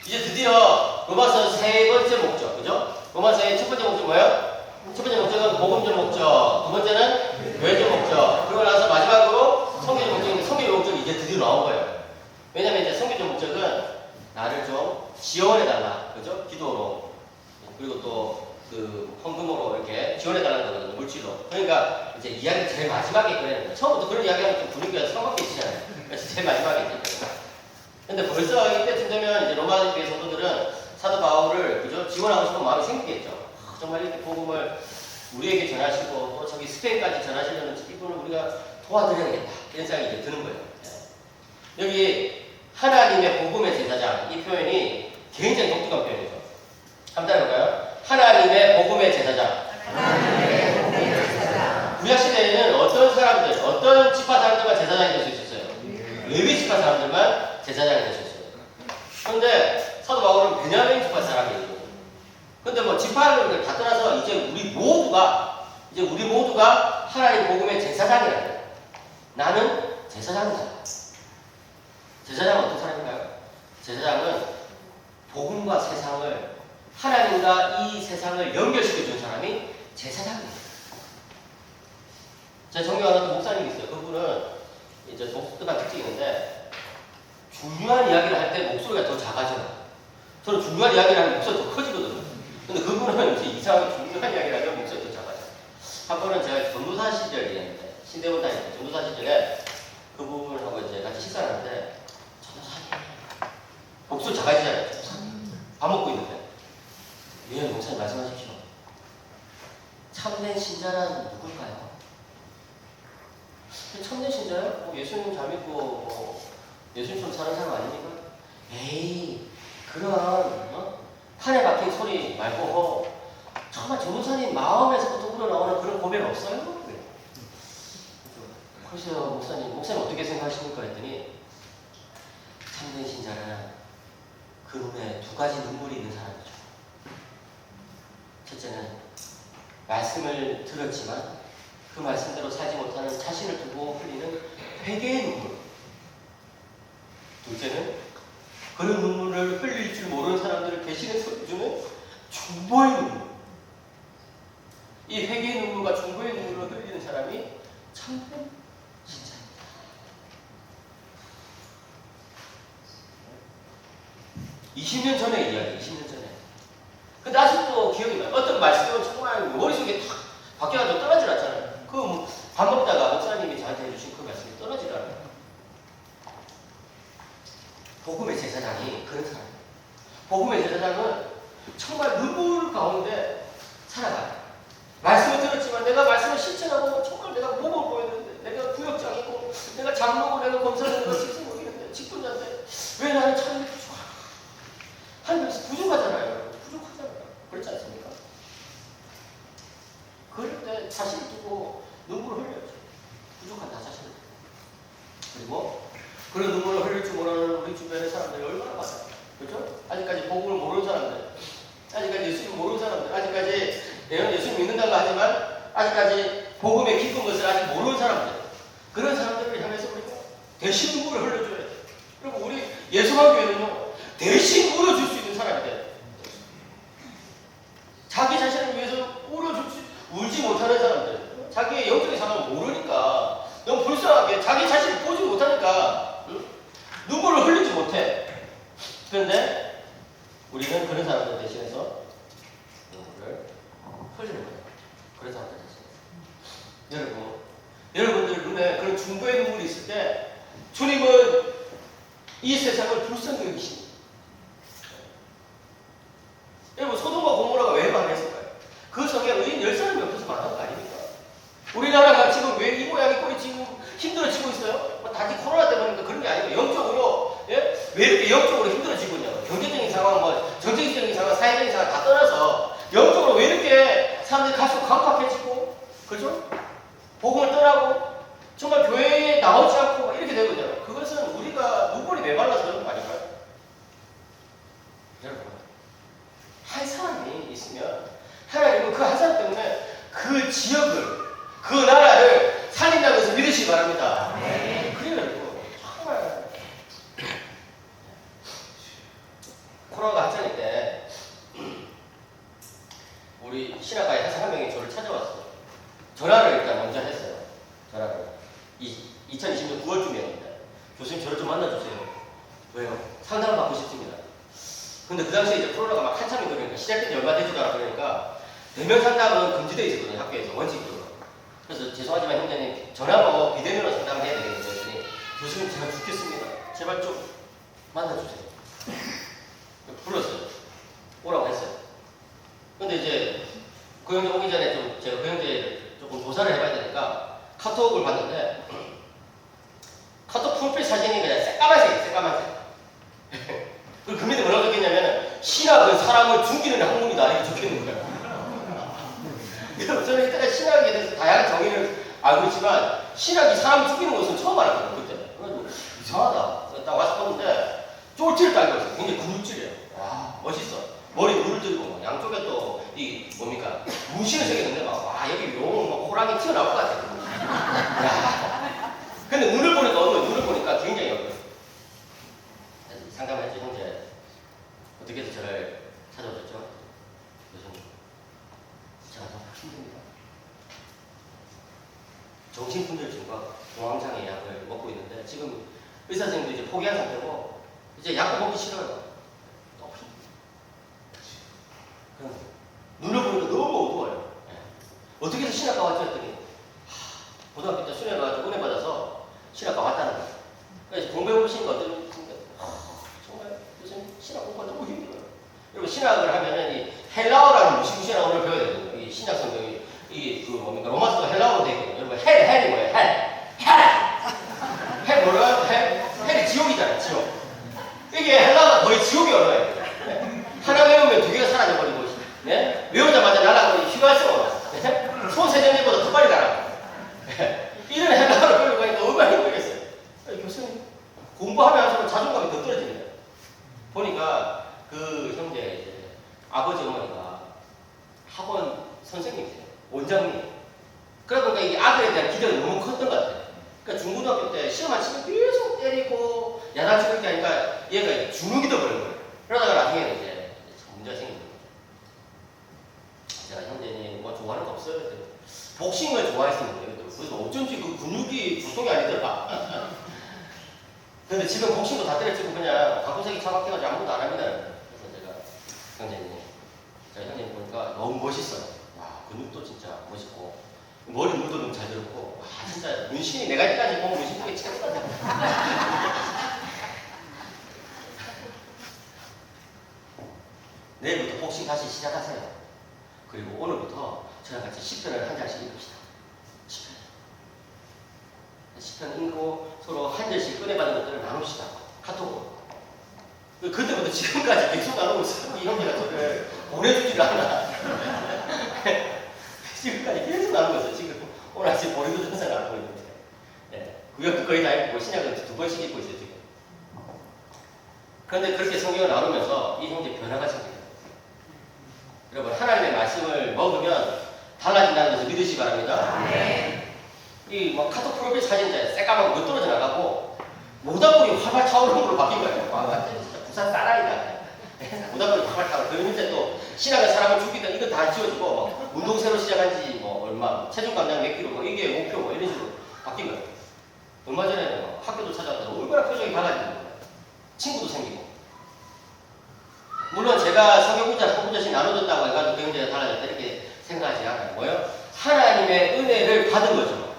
이제 드디어 로마서 세 번째 목적, 그죠? 로마서의 첫 번째 목적 뭐예요? 첫 번째 목적은 복음적 목적, 두 번째는 교회적 목적, 그러고 나서 마지막으로 성교적 목적인데 성교적 목적이 이제 드디어 나온 거예요. 왜냐면 이제 성교적 목적은 나를 좀 지원해달라, 그죠? 기도로, 그리고 또 그 헌금으로 이렇게 지원해달라는 거거든요, 물질로. 그러니까 이제 이야기 제일 마지막에 꺼내는 거예요. 처음부터 그런 이야기하면 좀 분위기가 성박해지잖아요. 그래서 제일 마지막에 이제. 근데 벌써 이때쯤 되면 이제 로마 교회 성도들은 사도 바울을 그죠? 지원하고 싶은 마음이 생기겠죠. 정말 이렇게 복음을 우리에게 전하시고 또 저기 스페인까지 전하시려는 이분을 우리가 도와드려야겠다. 이런 생각이 이제 드는 거예요. 여기 하나님의 복음의 제사장 이 표현이 굉장히 독특한 표현이죠. 한번 따라해볼까요? 하나님의 복음의 제사장. 구약시대에는 어떤 사람들, 어떤 지파 사람들만 제사장이 될 수 있었어요? 레위 지파 사람들만 제사장이 될 수 있어요. 그런데 사도 바울은 베냐민 지파 사람이에요. 근데 뭐 지파를 다 떠나서 이제 우리 모두가 하나님 복음의 제사장이라는 거예요. 나는 제사장이다. 제사장은 어떤 사람인가요? 제사장은 복음과 세상을 하나님과 이 세상을 연결시켜준 사람이 제사장이에요. 제가 존경하는 목사님이 있어요. 그분은 이제 독특한 특징이 있는데 중요한 이야기를 할 때 목소리가 더 작아져요. 저는 중요한 이야기를 하면 목소리가 더 커지거든요. 근데 그분은 이제 이상하게 중요한 이야기를 하면 목소리가 더 작아져요. 한 번은 제가 전도사 시절이었는데 신대원 다닐 때 전도사 시절에 그분하고 이제 같이 식사를 하는데 전도사님 목소리 작아지잖아요. 밥 먹고 있는데 예, 목사님 말씀하십시오. 참된 신자란 누굴까요? 참된 신자요? 뭐 예수님 잘 믿고 뭐 예수님처럼 사는 사람 아닙니까? 에이 그런 판에 박힌 소리 말고 정말 전도사님 마음에서부터 우러나오는 그런 고백 없어요? 그래서 목사님 어떻게 생각하십니까? 했더니 참된 신자는 그 눈에 두 가지 눈물이 있는 사람이죠. 첫째는 말씀을 들었지만 그 말씀대로 살지 못하는 자신을 두고 흘리는 회개의 눈물. 둘째는 그런 눈물을 흘릴 줄 모르는 사람들을 대신해 주는 중보의 눈물. 이 회개의 눈물과 중보의 눈물을 흘리는 사람이 참된 신자입니다. 20년 전의 이야기, 20년 전에. 근데 아직도 기억이 나요. 어떤 말씀은 정말 머릿속에 탁 박혀가지고 떠나질 않잖아요. 밥 먹다가 목사님이 저한테 해주신 그 말씀이 떠나질 않아요. 복음의 제사장이 그런 사람이에요. 복음의 제사장은 정말 눈물 가운데 살아가요. 말씀을 들었지만 내가 말씀을 실천하고 정말 내가 몸을 보였는데 내가 구역장이고 내가 장로고 내가 검사고 시스고 이런데 직분자인데 왜 나는 참 부족하? 하나님께서 부족하잖아요. 부족하잖아요. 그렇지 않습니까? 그럴 때 자신을 두고 눈물을 흘려야죠. 부족한 나 자신을. 그리고 그런 눈물을 흘릴 줄 모르는 우리 주변의 사람들이 얼마나 많아요. 그렇죠? 아직까지 복음을 모르는 사람들, 아직까지 예수님 모르는 사람들, 아직까지 예수님 믿는다고 하지만 아직까지 복음의 깊은 것을 아직 모르는 사람들, 그런 사람들을 향해서 우리가 대신 눈물을 흘려줘야 돼요. 그리고 우리 예수만 교회는요, 대신 울어줄 수 있는 사람이 돼요. 자기 자신을 위해서 울지 못하는 사람들, 자기의 영적인 상황을 모르니까 너무 불쌍하게 자기 자신을 보지 못하니까 눈물을 흘리지 못해. 그런데 우리는 그런 사람들 대신해서 눈물을 흘리는 거예요. 그런 사람들 대신해서. 여러분들 눈에 그런 중보의 눈물이 있을 때 주님은 이 세상을 불쌍히 여기십니다. 여러분, 소돔과 고모라가 왜 망했을까요? 그 성에 의인 10사람이 없어서 망한 거 아닙니까? 우리나라가 지금 왜 이 모양이 꼴이 지금 힘들어지고 있어요? 단지 코로나 때문인가 그런 게 아니고 영적으로, 예? 왜 이렇게 영적으로 힘들어지고 있냐고. 경제적인 상황, 정책적인 상황, 사회적인 상황 다 떠나서 영적으로 왜 이렇게 사람들이 갈수록 강팍해지고, 그죠? 복음을 떠나고 정말 교회에 나오지 않고 이렇게 되거든요. 그것은 우리가 눈물이 메말라서 그런 거 아닐까요? 여러분, 한 사람이 있으면 하나님은 그 한 사람 때문에 그 지역을, 그 나라를 살린다고 해서 믿으시기 바랍니다. 네. 그래요. 정말 코로나가 한창일 때 우리 신학과에 한 명이 저를 찾아왔어요. 전화를 일단 먼저 했어요. 전화를. 2020년 9월쯤이었는데 교수님 저를 좀 만나주세요. 왜요? 상담을 받고 싶습니다. 근데 그 당시에 이제 코로나가 막 한참이 그러니까 시작된 지 얼마 되지도 않아. 그러니까 대면 상담은 금지되어 있었거든요. 학교에서 원칙적으로. 그래서 죄송하지만 형제님 전화로 비대면으로 상담을 해야 되겠는데 그랬더니 교수님 제가 죽겠습니다. 제발 좀 만나주세요. 불렀어요. 오라고 했어요. 근데 이제 그 형제 오기 전에 좀 제가 그 형제 조금 조사를 해봐야 되니까 카톡을 봤는데 카톡 프로필 사진이 그냥 새까만색이에요. 새까만색. 그 밑에 뭐라고 적혀있냐면 신학은 사람을 죽이는 학문이다 이렇게 적혀있는 거예요. 저는 이때까지 신학에 대해서 다양한 정의를 알고 있지만 신학이 사람 죽이는 것은 처음 알았거든요. 그때. 그래서 이상하다. 딱 와서 봤는데 쫄티를 달고 있어요. 굉장히 근육질이에요. 와, 멋있어. 머리 물을 들고 양쪽에 또 이 뭡니까 문신을 새겼는데 막 와 여기 용 호랑이 튀어나올 것 같아요. 야. 근데 눈을 보니까 굉장히 어려워요. 상담을 해준 형제 어떻게든 저를 찾아오셨죠? 교수님 제가 너무 힘듭니다. 정신분열증과 공황장애 약을 먹고 있는데 지금 의사 선생님도 이제 포기한 상태고 이제 약을 먹기 싫어요. 너무 힘들어요. 눈을 보니까 너무 어두워요. 어떻게 해서 신학과 왔죠 했더니 고등학교 때 수련회 가지고 은혜 받아서 신학과 왔다는 거예요. 그래서 공부해 보시니까 어떤 분인데 정말 요즘 신학 공부가 너무 힘들어요. 여러분 신학을 하면은 이 헬라어라는 무시무시한 언어를 배워야 되거든요. 이 신약 성경이 이게 그 뭡니까 로마서가 헬라어로 되어 있거든요. 여러분 헬이 뭐예요? 헬 뭐라고요? 헬이 지옥이잖아요. 지옥. 이게 헬라어가 거의 지옥의 언어예요. 하나 외우면 두 개가 사라져버리고 네? 외우자마자 날아가고 휘갈성어. 네? 소세전일보다 더 빨리 날아가. 이런 헬라어를 배우고 하니까 얼마나 힘들겠어요. 교수님 공부하면 할수록 자존감이 더 떨어집니다. 보니까 그 형제 이제 아버지 어머니가 학원 선생님이세요. 원장님. 그러다 보니까 이 아들에 대한 기대가 너무 컸던 것 같아요. 그러니까 중고등학교 때 시험 안 치면 계속 때리고 야단치고 이렇게 하니까 얘가 주눅이 더 버린 거예요. 그러다가 나중에는 이제 문제가 생긴 거예요. 제가 형제님 뭐 좋아하는 거 없어요? 복싱을 좋아했었는데 그래서 어쩐지 그 근육이 보통이 아니더라. 근데 지금 복싱도 다 때려치고 그냥 방구석이 차박해가지고 아무것도 안 합니다. 그래서 제가 형제님 보니까 너무 멋있어요. 와 근육도 진짜 멋있고 머리 물도 너무 잘 들었고 와 진짜 문신이 내가 이때까지 본 문신 중에 최고 같아요. 내일부터 복싱 다시 시작하세요. 그리고 오늘부터 저랑 같이 10편을 한 장씩 읽읍시다. 10편. 시편 읽고 서로 한 절씩 꺼내받은 것들을 나눕시다. 카톡으로. 그때부터 지금까지 계속 나누고 있어요. 이 형제가 저를 보내주지를 않아. 지금까지 계속 나누고 있어요. 지금 오늘 아침 보리도 전사 나누고 있는데. 네. 구역도 거의 다 읽고 신약은 2번씩 읽고 있어요. 지금. 그런데 그렇게 성경을 나누면서 이 형제 변화가 생깁니다. 여러분 하나님의 말씀을 먹으면 달라진다는 것을 믿으시기 바랍니다. 네. 이 뭐 카톡 프로필 사진자에 새까맣고 못 떨어져 나가고 모닥불이 활활 타오르는 걸로 바뀐 거예요. 와, 완전 진짜 부산 쌀알이다. 모닥불이 활활 타오르고 그 밑에 또 신학의 사람을 죽이던 이거 다 지워지고 뭐 운동 새로 시작한 지 뭐 얼마 체중 감량 몇 킬로 뭐 이게 목표 뭐 이런 식으로 바뀐 거예요. 얼마 전에 뭐 학교도 찾아왔다 얼마나 표정이 달라지는 거예요. 친구도 생기고. 물론 제가 성경 한 구절씩 나눠줬다고 해가지고 그 형제가 달라졌다 이렇게 생각하지 않아요. 뭐요? 하나님의 은혜를 받은 거죠.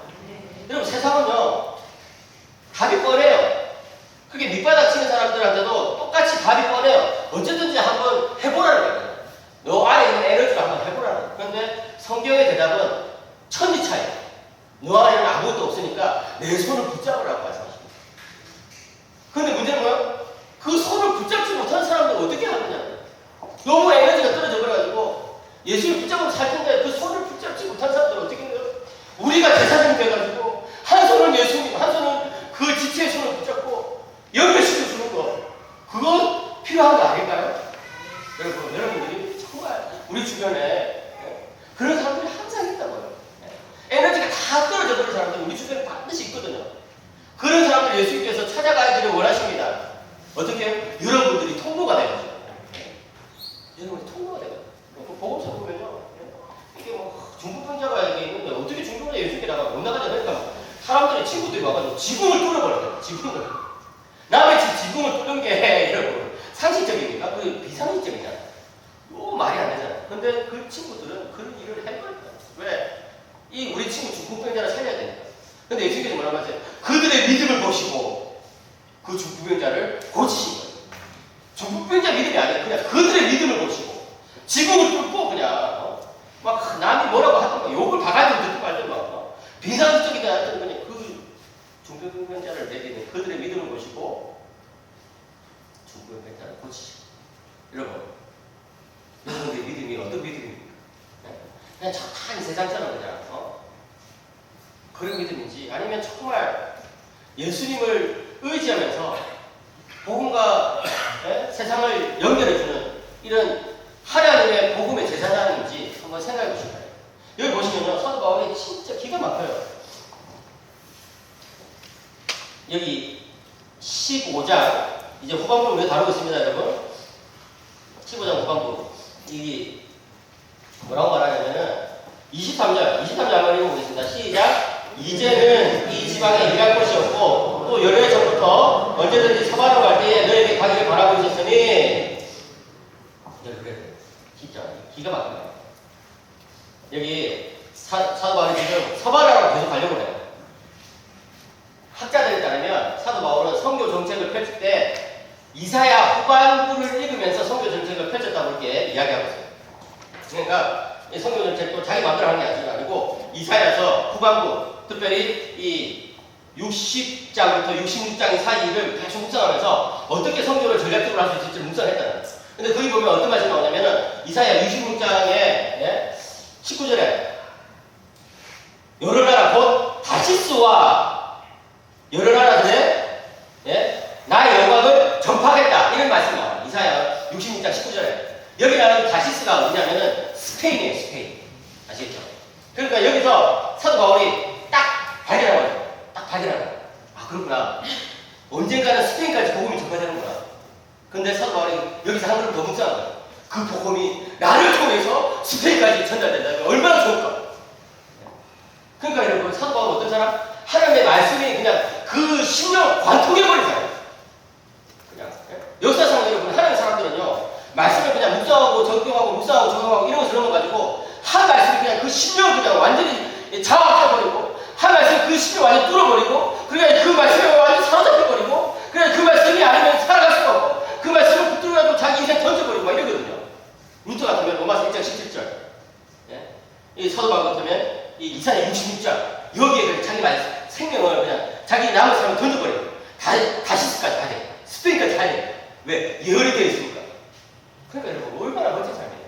여러분 세상은요 답이 뻔해요. 그게 밑바닥 치는 사람들한테도 똑같이 답이 뻔해요. 어쨌든지 한번 해보라는 거예요. 너 안에 있는 에너지를 한번 해보라는 거예요. 그런데 성경의 대답은 천지차이에요. 너 안에는 아무것도 없으니까 내 손을 붙잡으라고 말씀하십니다. 그런데 문제는 뭐예요? 그 손을 붙잡지 못한 사람들 어떻게 하느냐. 너무 에너지가 떨어져 버려가지고 예수를 붙잡으면 살 텐데 그 손을 붙잡지 못한 사람들은 어떻게 해요? 우리가 제사장이 돼가지고 한 손은 예수님, 한 손은 그 지체의 손을 붙잡고 연결시켜주는 거 그거 필요한 거 아닐까요? 여러분들이 정말 우리 주변에 그런 사람들이 항상 있다고요. 에너지가 다 떨어져 버린 사람들이 우리 주변에 반드시 있거든요. 그런 사람들 예수님께서 찾아가기를 원하십니다. 어떻게 해요? 여러분들이 통로가 되거든요. 여러분이 통로가 되거든요. 복음서 보면요. 이게 뭐 중풍병자가 이렇게 있는데 어떻게 중풍병자 예수님께 나가면 못 나가냐 그러니까 사람들이 친구들이 와가지고 지붕을 뚫어버려요. 지붕을. 남의 집 지붕을 뚫는 게 여러분 상식적입니까? 그 비상식적이냐? 너무 말이 안 되잖아요. 근데 그 친구들은 그런 일을 해버려요. 왜? 이 우리 친구 중풍병자를 살려야 되니까. 근데 예수님께서 뭐라고 하세요? 그들의 믿음을 보시고 그 중풍병자를 고치신 거예요. 중풍병자 믿음이 아니라 그냥 그들의 믿음을 보시고 지붕을 뚫고 그냥 막 남이 뭐라고 하든 욕을 바가지로 듣고 말든 비상식적이다 하여튼 그냥 그 중풍병자를 내리는 그들의 믿음을 보시고 중풍병자를 고치시고. 여러분의 믿음이 어떤 믿음입니까? 그냥 착한 세상처럼 그냥 그런 믿음인지 아니면 정말 예수님을 의지하면서 복음과 세상을 연결해주는 이런 하나님의 복음의 제사장인지 한번 생각해 보시기 바랍니다. 여기 보시면요 사도 바울이 진짜 기가 막혀요. 여기 15장 이제 후반부를 우리가 다루고 있습니다. 여러분 15장 후반부 이게 뭐라고 말하냐면은 23절 한번 읽어보겠습니다. 시작. 이제는 이 지방에 일할 곳이 없고 또 여러 해 전부터 언제든지 서바로 갈 때에 너에게 가기를 바라고 있었으니 그래 진짜 기가 막힙니다. 여기 사도 바울이 지금 서바라로 계속 가려고 해요. 학자들에 따르면 사도 바울은 선교 정책을 펼칠 때 이사야 후반부를 읽으면서 선교 정책을 펼쳤다고 이렇게 이야기하고 있어요. 그러니까 이 선교 정책도 자기 마음대로 하는 게 아니고 이사야서 후반부 특별히 이 60장부터 66장 사이를 대충 묵상하면서 어떻게 선교를 전략적으로 할 수 있을지 묵상했다는 거예요. 근데 거기 보면 어떤 말씀이 나오냐면은 이사야 66장에 19절에 여러 나라 곧 다시스와 여러 나라들의 나의 영광을 전파하겠다 이런 말씀이 나와요. 이사야 66장 19절에 여기 나오는 다시스가 어디냐면은 스페인이에요. 스페인. 아시겠죠? 그러니까 여기서 사도 바울이 딱 발견한 거예요. 딱 발견한 거예요. 아 그렇구나. 언젠가는 스페인까지 복음이 전파되는구나. 근데 사도 바울이 여기서 한 걸음 더 묵상한 거예요. 그 복음이 나를 통해서 스페인까지 전달된다면 얼마나 좋을까. 그러니까 여러분 사도 바울은 어떤 사람? 하나님의 말씀이 그냥 그 심령 관통해버린 사람. 그냥 역사상 여러분 하나님의 사람들은요 말씀을 그냥 묵상하고 적용하고 묵상하고 적용하고 이런 거 저런 거 가지고 한 말씀이 그냥 그 심령을 그냥 완전히 장악해버리고 한 말씀이 그 심령을 완전히 뚫어버리고 그러니까 그 말씀을 완전히 사로잡혀버리고 그러니까 그 말씀이 아니면 살아갈 수가 없고 그 말씀을 붙들어가지고 자기 인생 던져버리고 막 이러거든요. 루터 같으면 로마서 1장 17절 이 사도 바울 같으면 이 이사야 66장 여기에 자기 생명을 그냥 자기 남은 삶을 던져버려요. 다시스까지 다 돼. 스페인까지 다 돼. 왜? 예언이 되어 있으니까. 그러니까 여러분 얼마나 멋진 삶이에요.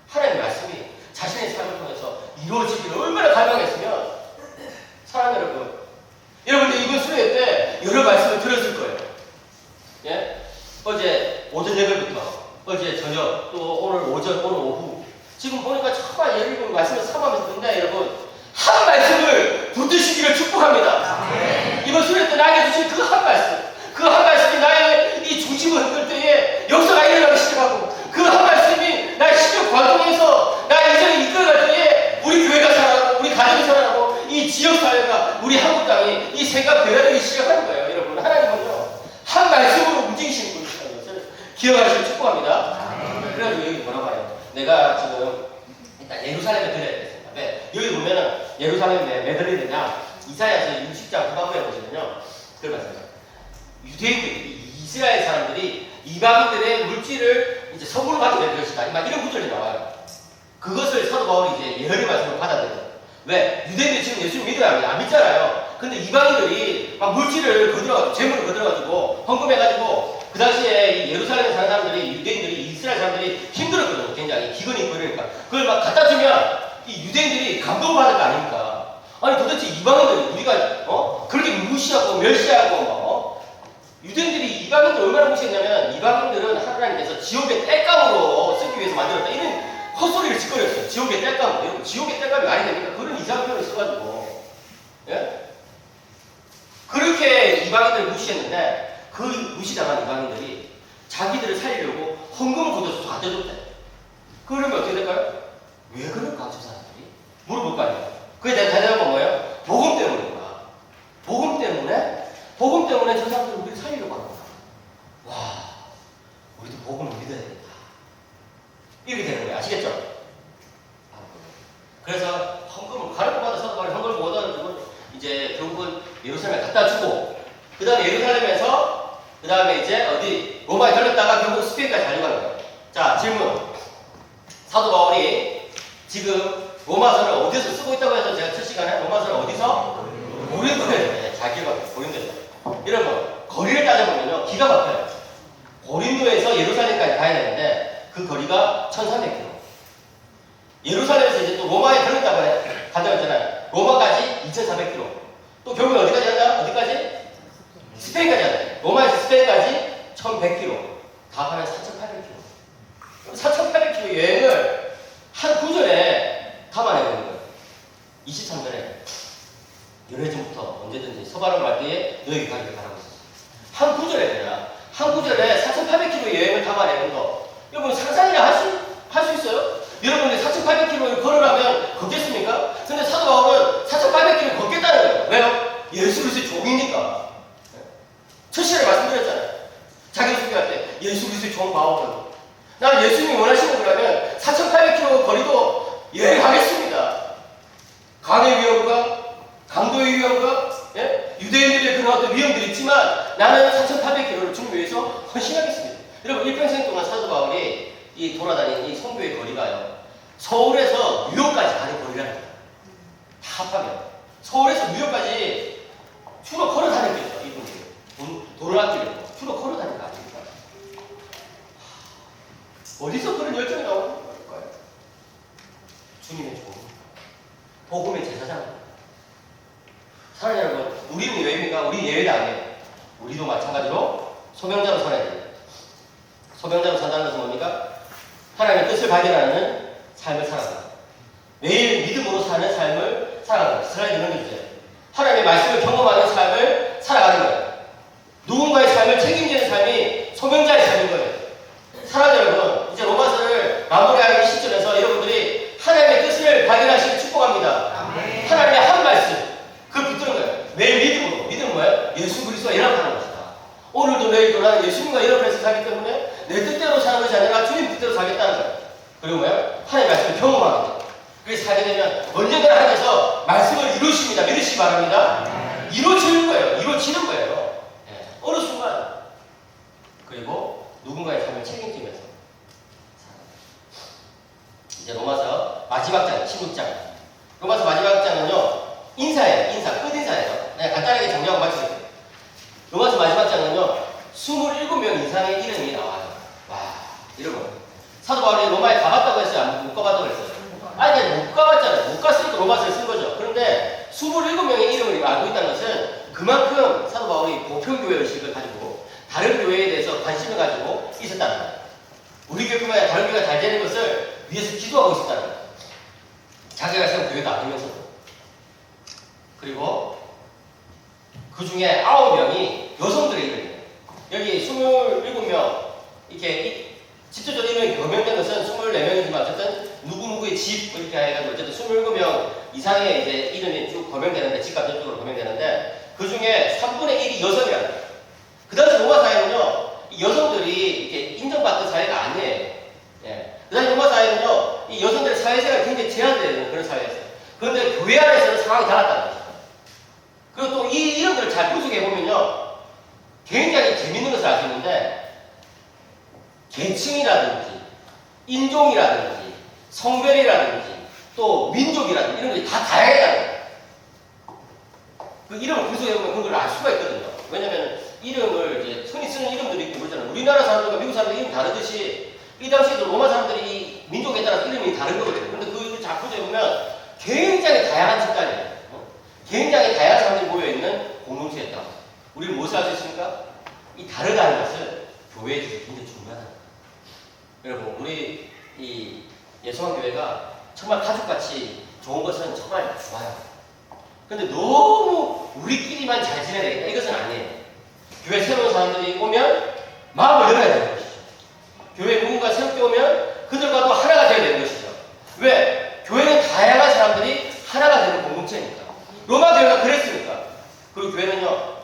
하나님의 말씀이 자신의 삶을 통해서 이루어지기를 얼마나 갈망했으면 사랑하는 여러분, 여러분들 이번 수련회 때 여러 말씀을 들었을 거예요. 예? 어제 오전 예배부터 어제 저녁 또 오늘 오전 오늘 오후 지금 보니까 정말 여러분 말씀을 사모하면서 듣는다. 여러분 한 말씀을 붙드시기를 축복합니다. 이번 수련회 때 나에게 주신 그 한 말씀, 그 한 말씀이 나의 이 중심을 흔들 때에 역사가 일어나기 시작하고 그 한 말씀이 나의 신적 관통해서 나의 인생을 이끌어갈 때에 우리 교회가 살아나고 우리 가정이 살아나고 이 지역사회가 우리 한국 땅이 이 생각 변화되기 시작하는 거예요. 여러분 하나님은요 한 말씀으로 움직이시는 분이라는 것을 기억하시길 축복합니다. 그래가지고 여기 뭐라고 해요? 내가 지금 일단 예루살렘에 들어야 되겠습니다. 네, 여기 보면은 예루살렘에 왜 들리느냐? 이사야서 60장 후반부에 보시면요 그걸 말씀해요. 유대인들, 이스라엘 사람들이 이방인들의 물질을 이제 선물로 받게 될 것이다. 막 이런 구절이 나와요. 그것을 사도 바울이 이제 예언의 말씀으로 받아들여요. 왜? 유대인들이 지금 예수를 믿어야 합니다. 안 믿잖아요. 근데 이방인들이 막 물질을 거들어가지고, 재물을 거들어가지고, 헌금해가지고, 그 당시에 이 예루살렘에 사는 사람들이, 유대인들이, 이스라엘 사람들이 힘들었거든요. 굉장히. 기근이 있고 이러니까. 그걸 막 갖다 주면, 이 유대인들이 감동받을 거 아닙니까? 아니 도대체 이방인들이 우리가, 그렇게 무시하고, 멸시하고, 유대인들이 이방인들 얼마나 무시했냐면, 이방인들은 하나님께서 지옥의 땔감으로 쓰기 위해서 만들었다. 이런 헛소리를 짓거렸어요. 지옥의 땔감. 여러분, 지옥의 땔감이 말이 됩니까? 그런 이상한 표현을 써가지고. 예? 그렇게 이방인들을 무시했는데, 그 무시당한 이방인들이 자기들을 살리려고 헌금을 걷어서 가져줬대. 그러면 어떻게 될까요? 왜 그럴까, 저 사람들이? 물어볼 거 아니에요. 그게 내가 대답한 뭐예요? 복음 때문인 거야. 복음 때문에 저 사람들이 우리를 살리려고 하는 거야. 와, 우리도 복음을 믿어야 되겠다. 이렇게 되는 거예요. 아시겠죠? 그래서 헌금을 가르쳐 받아서 헌금을 못 얻어주고 이제 결국은 예루살렘에 갖다 주고 그 다음에 예루살렘에서 그 다음에 이제 어디 로마에 걸렸다가 결국 스페인까지 달려가는 거예요. 자, 질문. 사도 바울이 지금 로마서를 어디서 쓰고 있다고 해서 제가 첫 시간에 로마서를 어디서? 고린도에 자기가 고린도에서. 여러분 거리를 따져보면요 기가 막혀요. 고린도에서 예루살렘까지 가야 되는데 그 거리가 1300km. 예루살렘에서 이제 또 로마에 걸렸다고 간다고 했잖아요. 로마까지 2400km. 또 결국에 어디까지 간다? 어디까지? 스페인까지 간다. 로마에서 스페인까지 1100km. 다 하면 4800km. 4800km 여행을 한 구절에 담아내는 거예요. 23절에 연회전부터 언제든지 서바로 갈 때에 너에게 가기를 바라고 있었어요. 한 구절에 그냥 한 구절에 4800km 여행을 담아내는 거. 여러분 상상이나 할 수 있어요? 여러분들 4800km를 걸으라면 걷겠습니까? 근데 사도 바울은 4800km 걷겠다는 거예요. 왜요? 예수 그리스도의 종이니까. 첫 시간에 말씀드렸잖아요. 자기 소개할 때 예수 그리스도의 종 바울은 나는 예수님이 원하시는 거라면 4800km 거리도 여행하겠습니다. 강의 위험과 강도의 위험과 유대인들의 그런 어떤 위험들이 있지만 나는 4800km를 주님 위해서 헌신하겠습니다. 여러분 일평생 동안 사도 바울이 이 돌아다닌 이 선교의 거리가요. 서울에서 뉴욕까지 가는 거리라는 거예요. 다 합하면 서울에서 뉴욕까지 주로 걸어 다녔겠죠. 이분이 도로 앞길로 주로 걸어 다닌 거 아닙니까? 어디서 그런 열정이 나오는 걸까요? 주님의 종, 복음의 제사장. 사랑하는 여러분, 우리는 예외입니까? 우리 예외가 아니에요. 우리도 마찬가지로 소명자로 살아야 돼요. 소명자로 산다는 것은 뭡니까? 하나님의 뜻을 발견하는 삶을 살아가는 거예요. 매일 믿음으로 사는 삶을 살아가는 거예요. 슬라이드 넘겨주세요. 하나님의 말씀을 경험하는 삶을 살아가는 거예요. 누군가의 삶을 책임지는 삶이 소명자의 삶인 거예요. 사랑하는 여러분, 이제 로마서를 마무리하는 이 시점에서 여러분들이 하나님의 뜻을 발견하시길 축복합니다. 하나님의 한 말씀, 그걸 붙드는 거예요. 매일 믿음으로. 믿음은 뭐예요? 예수 그리스도와 연합하는 것이다. 오늘도 내일도 나는 예수님과 연합해서 살기 때문에 내 뜻대로 사는 것이 아니라 주님 뜻대로 살겠다는 거예요. 그리고 뭐예요? 하나님의 말씀을 경험하는 거예요. 그래서 살게 되면 언젠가 하나님께서 말씀을 이루십니다. 믿으시기 바랍니다. 이루어지는 거예요. 이루어지는 거예요. 어느 순간. 그리고 누군가의 삶을 책임지면서 이제 로마서 마지막 장, 16장. 로마서 마지막 장은요, 인사예요. 인사, 끝인사예요. 네, 그냥 간단하게 정리하고 마치겠습니다. 로마서 마지막 장은요, 27명 이상의 이름이 나와요. 와, 이름은. 사도 바울이 로마에 가봤다고 했어요? 못 가봤다고 했어요? 아니, 그냥 못 가봤잖아요. 못 갔으니까 로마서를 쓴 거죠. 그런데 27명의 이름을 알고 있다는 것은 그만큼 사도 바울이 보편교회 의식을 가지고 다른 교회에 대해서 관심을 가지고 있었다는 거예요. 우리 교회뿐만 아니라 다른 교회가 잘 되는 것을 위해서 기도하고 있었다는 거예요. 자기가 세운 교회도 아니면서도. 그리고 그 중에 9명이 여성들의 이름이에요. 여기 27명, 이렇게 직접적으로 이름이 거명된 것은 24명이지만 어쨌든 누구누구의 집, 이렇게 해가지고 어쨌든 27명 이상의 이제 이름이 쭉 거명되는데, 집과 저쪽으로 거명되는데, 그 중에 3분의 1이 여성이라는 거예요. 그 당시 로마 사회는요, 이 여성들이 이렇게 인정받던 사회가 아니에요. 예. 그 당시 로마 사회는요, 이 여성들의 사회생활이 굉장히 제한되는 그런 사회였어요. 그런데 교회 안에서는 상황이 달랐다는 거죠. 그리고 또 이 이름들을 잘 분석해보면요, 굉장히 재밌는 것을 알 수 있는데, 계층이라든지, 인종이라든지, 성별이라든지, 또 민족이라든지, 이런 것이 다 다양하다는 거예요. 그 이름을 분석해보면 그걸 알 수가 있거든요. 왜냐면 이름을 이제 흔히 쓰는 이름들이 있고 그러잖아요. 우리나라 사람들과 미국 사람들 이름이 다르듯이, 이 당시에도 로마 사람들이 민족에 따라서 이름이 다른 거거든요. 근데 그걸 잘 분석해보면 굉장히 다양한 집단이에요. 굉장히 다양한 사람들이 모여있는 공동체였다. 우리는 무엇을 알 수 있습니까? 이 다르다는 것은 교회에 있어서 굉장히 중요하다. 여러분, 우리 이 예수왕교회가 정말 가족같이 좋은 것은 정말 좋아요. 근데 너무 우리끼리만 잘 지내야 되겠다, 이것은 아니에요. 교회 새로운 사람들이 오면 마음을 열어야 되는 것이죠. 교회 누군가 새롭게 오면 그들과도 하나가 되어야 되는 것이죠. 왜? 교회는 다양한 사람들이 하나가 되는 공동체니까. 로마 교회가 그랬으니까. 그리고 교회는요,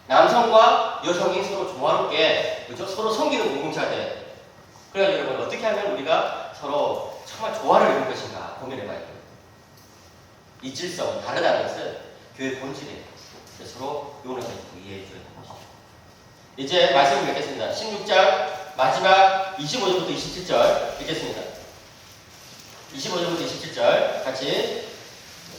남성과 여성이 서로 조화롭게, 그죠? 서로 섬기는 공동체가 돼야 돼요. 그래서 여러분, 어떻게 하면 우리가 서로 정말 조화를 이룰 것인가 고민해봐야 돼요. 이 질서는 다르다는 것은 교회 본질이에요. 그래서 서로 요원을 가지고 이해해줘야 되는 것이죠. 이제 말씀을 맺겠습니다. 16장 마지막 25절부터 27절 읽겠습니다. 25절부터 27절 같이,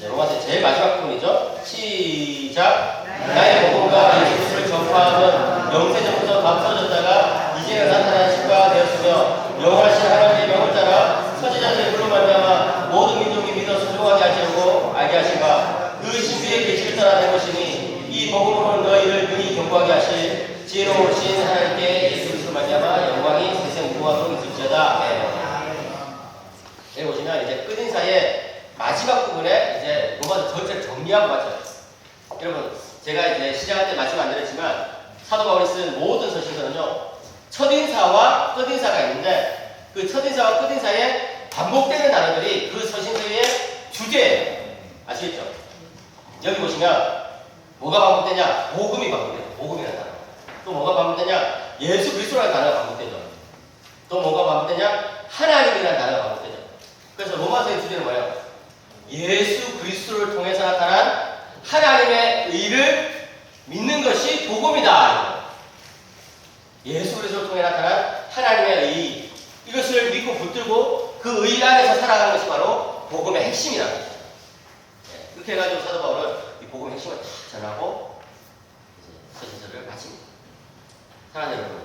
로마서의 제일 마지막 부분이죠. 시작. 나의 복음과 예수 그리스도를 전파함은 영세전부터 감춰졌다가 이제는 나타난 신과가 되었으며, 영원하신 하나님의 명을 따라 선지자들의 불로 말미암아 모든 민족이 믿어 순종하게 하시려고 알게 하신 바, 그 신비의 계시를 따라 된 것이니, 이 복음으로는 너희를 능히 경고하게 하실 지혜로우신 하나님께 예수 그리스도로 말미암아 영광이 세상 무궁하도록 있을지어다. 여기 보시면 이제 끝인사의 마지막 부분에 이제 로마서 전체를 정리하고 마쳐요. 여러분, 제가 이제 시작할 때 말씀 안 드렸지만, 사도 바울이 쓴 모든 서신서는요, 첫인사와 끝인사가 있는데, 그 첫인사와 끝인사에 반복되는 단어들이 그 서신서의 주제예요. 아시겠죠? 여기 보시면 뭐가 반복되냐? 복음이 반복돼요. 복음이라는 단어. 또 뭐가 반복되냐? 예수 그리스도라는 단어가 반복되죠. 또 뭐가 반복되냐? 하나님이라는 단어가 반복되죠. 그래서 로마서의 주제는 뭐예요? 예수 그리스도를 통해서 나타난 하나님의 의를 믿는 것이 복음이다. 예수 그리스도를 통해 나타난 하나님의 의, 이것을 믿고 붙들고 그 의 안에서 살아가는 것이 바로 복음의 핵심이라는 것이죠. 이렇게 해가지고 사도 바울은 이 복음의 핵심을 다 전하고 서신서를 마칩니다. 사랑하는 여러분,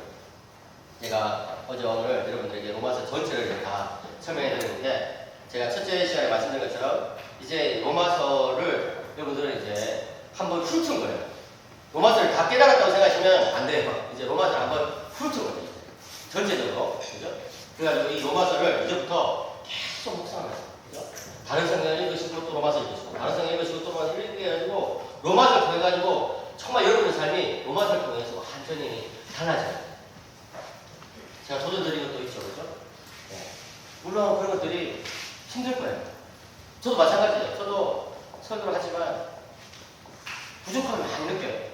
제가 어제 오늘 여러분들에게 로마서 전체를 다 설명해드렸는데, 제가 첫째 시간에 말씀드린 것처럼 이제 로마서를 여러분들은 이제 한번 훑은 거예요. 로마서를 다 깨달았다고 생각하시면 안 돼요. 이제 로마서를 한번 훑은 거예요. 전체적으로. 그죠? 그래가지고 이 로마서를 이제부터 계속 묵상을 해요. 그죠? 다른 성경을 읽으시고 또 로마서 읽으시고, 다른 성경 읽으시고 또 로마서 읽게 해가지고, 로마서를 통해가지고 정말 여러분의 삶이 로마서를 통해서 완전히 달라져요. 제가 도전드린 것도 있죠. 그죠? 네. 물론 그런 것들이 힘들 거예요. 저도 마찬가지예요. 저도 설교를 하지만 부족함을 많이 느껴요.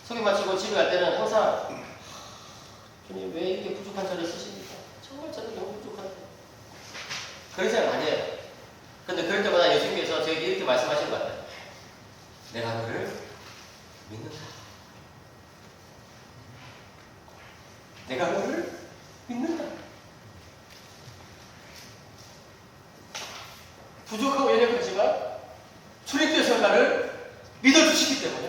설교 마치고 집에 갈 때는 항상, 주님 왜 이렇게 부족한 저를 쓰십니까? 정말 저는 너무 부족한데. 그런 생각 많이 해요. 근데 그럴 때마다 예수님께서 저에게 이렇게 말씀하시는 것 같아요. 내가 너를 믿는다. 내가 너를 믿는다. 부족하고 연약하지만 주님께서 나를 믿어주시기 때문에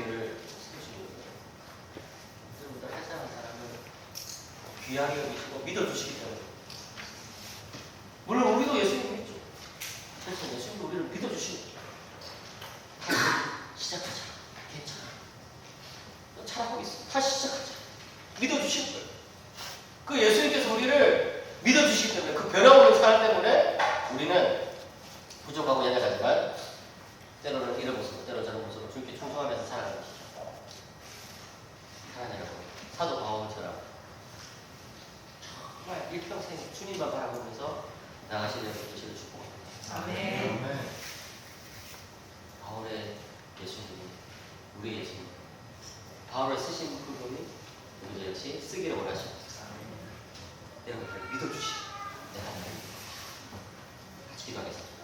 우리를 세우시는 거예요. 여러분들 할 사람은 귀하게 여기시고 믿어주시기 때문에. 물론 우리도 예수님 믿죠. 그래서 예수님도 우리를 믿어주시고 다시 시작하자. 괜찮아. 너 잘하고 있어. 다시 시작하자. 믿어주시는 거예요. 그 예수님께서 우리를 믿어주시기 때문에 그 변화없는 사랑 때문에 우리는 부족하고 연약하지만 때로는 이런 모습, 때로는 저런 모습으로 주님께 충성하면서 살아가는 것이죠. 사랑하는 여러분, 사도 바울처럼 정말 일평생 주님만 바라보면서 나가시는 여러분 되시길 축복합니다. 아멘. 바울의 예수님이 우리 예수님, 바울을 쓰신 그분이 우리도 역시 쓰기를 원하십니다. 여러분들 믿어주시고 같이 기도하겠습니다.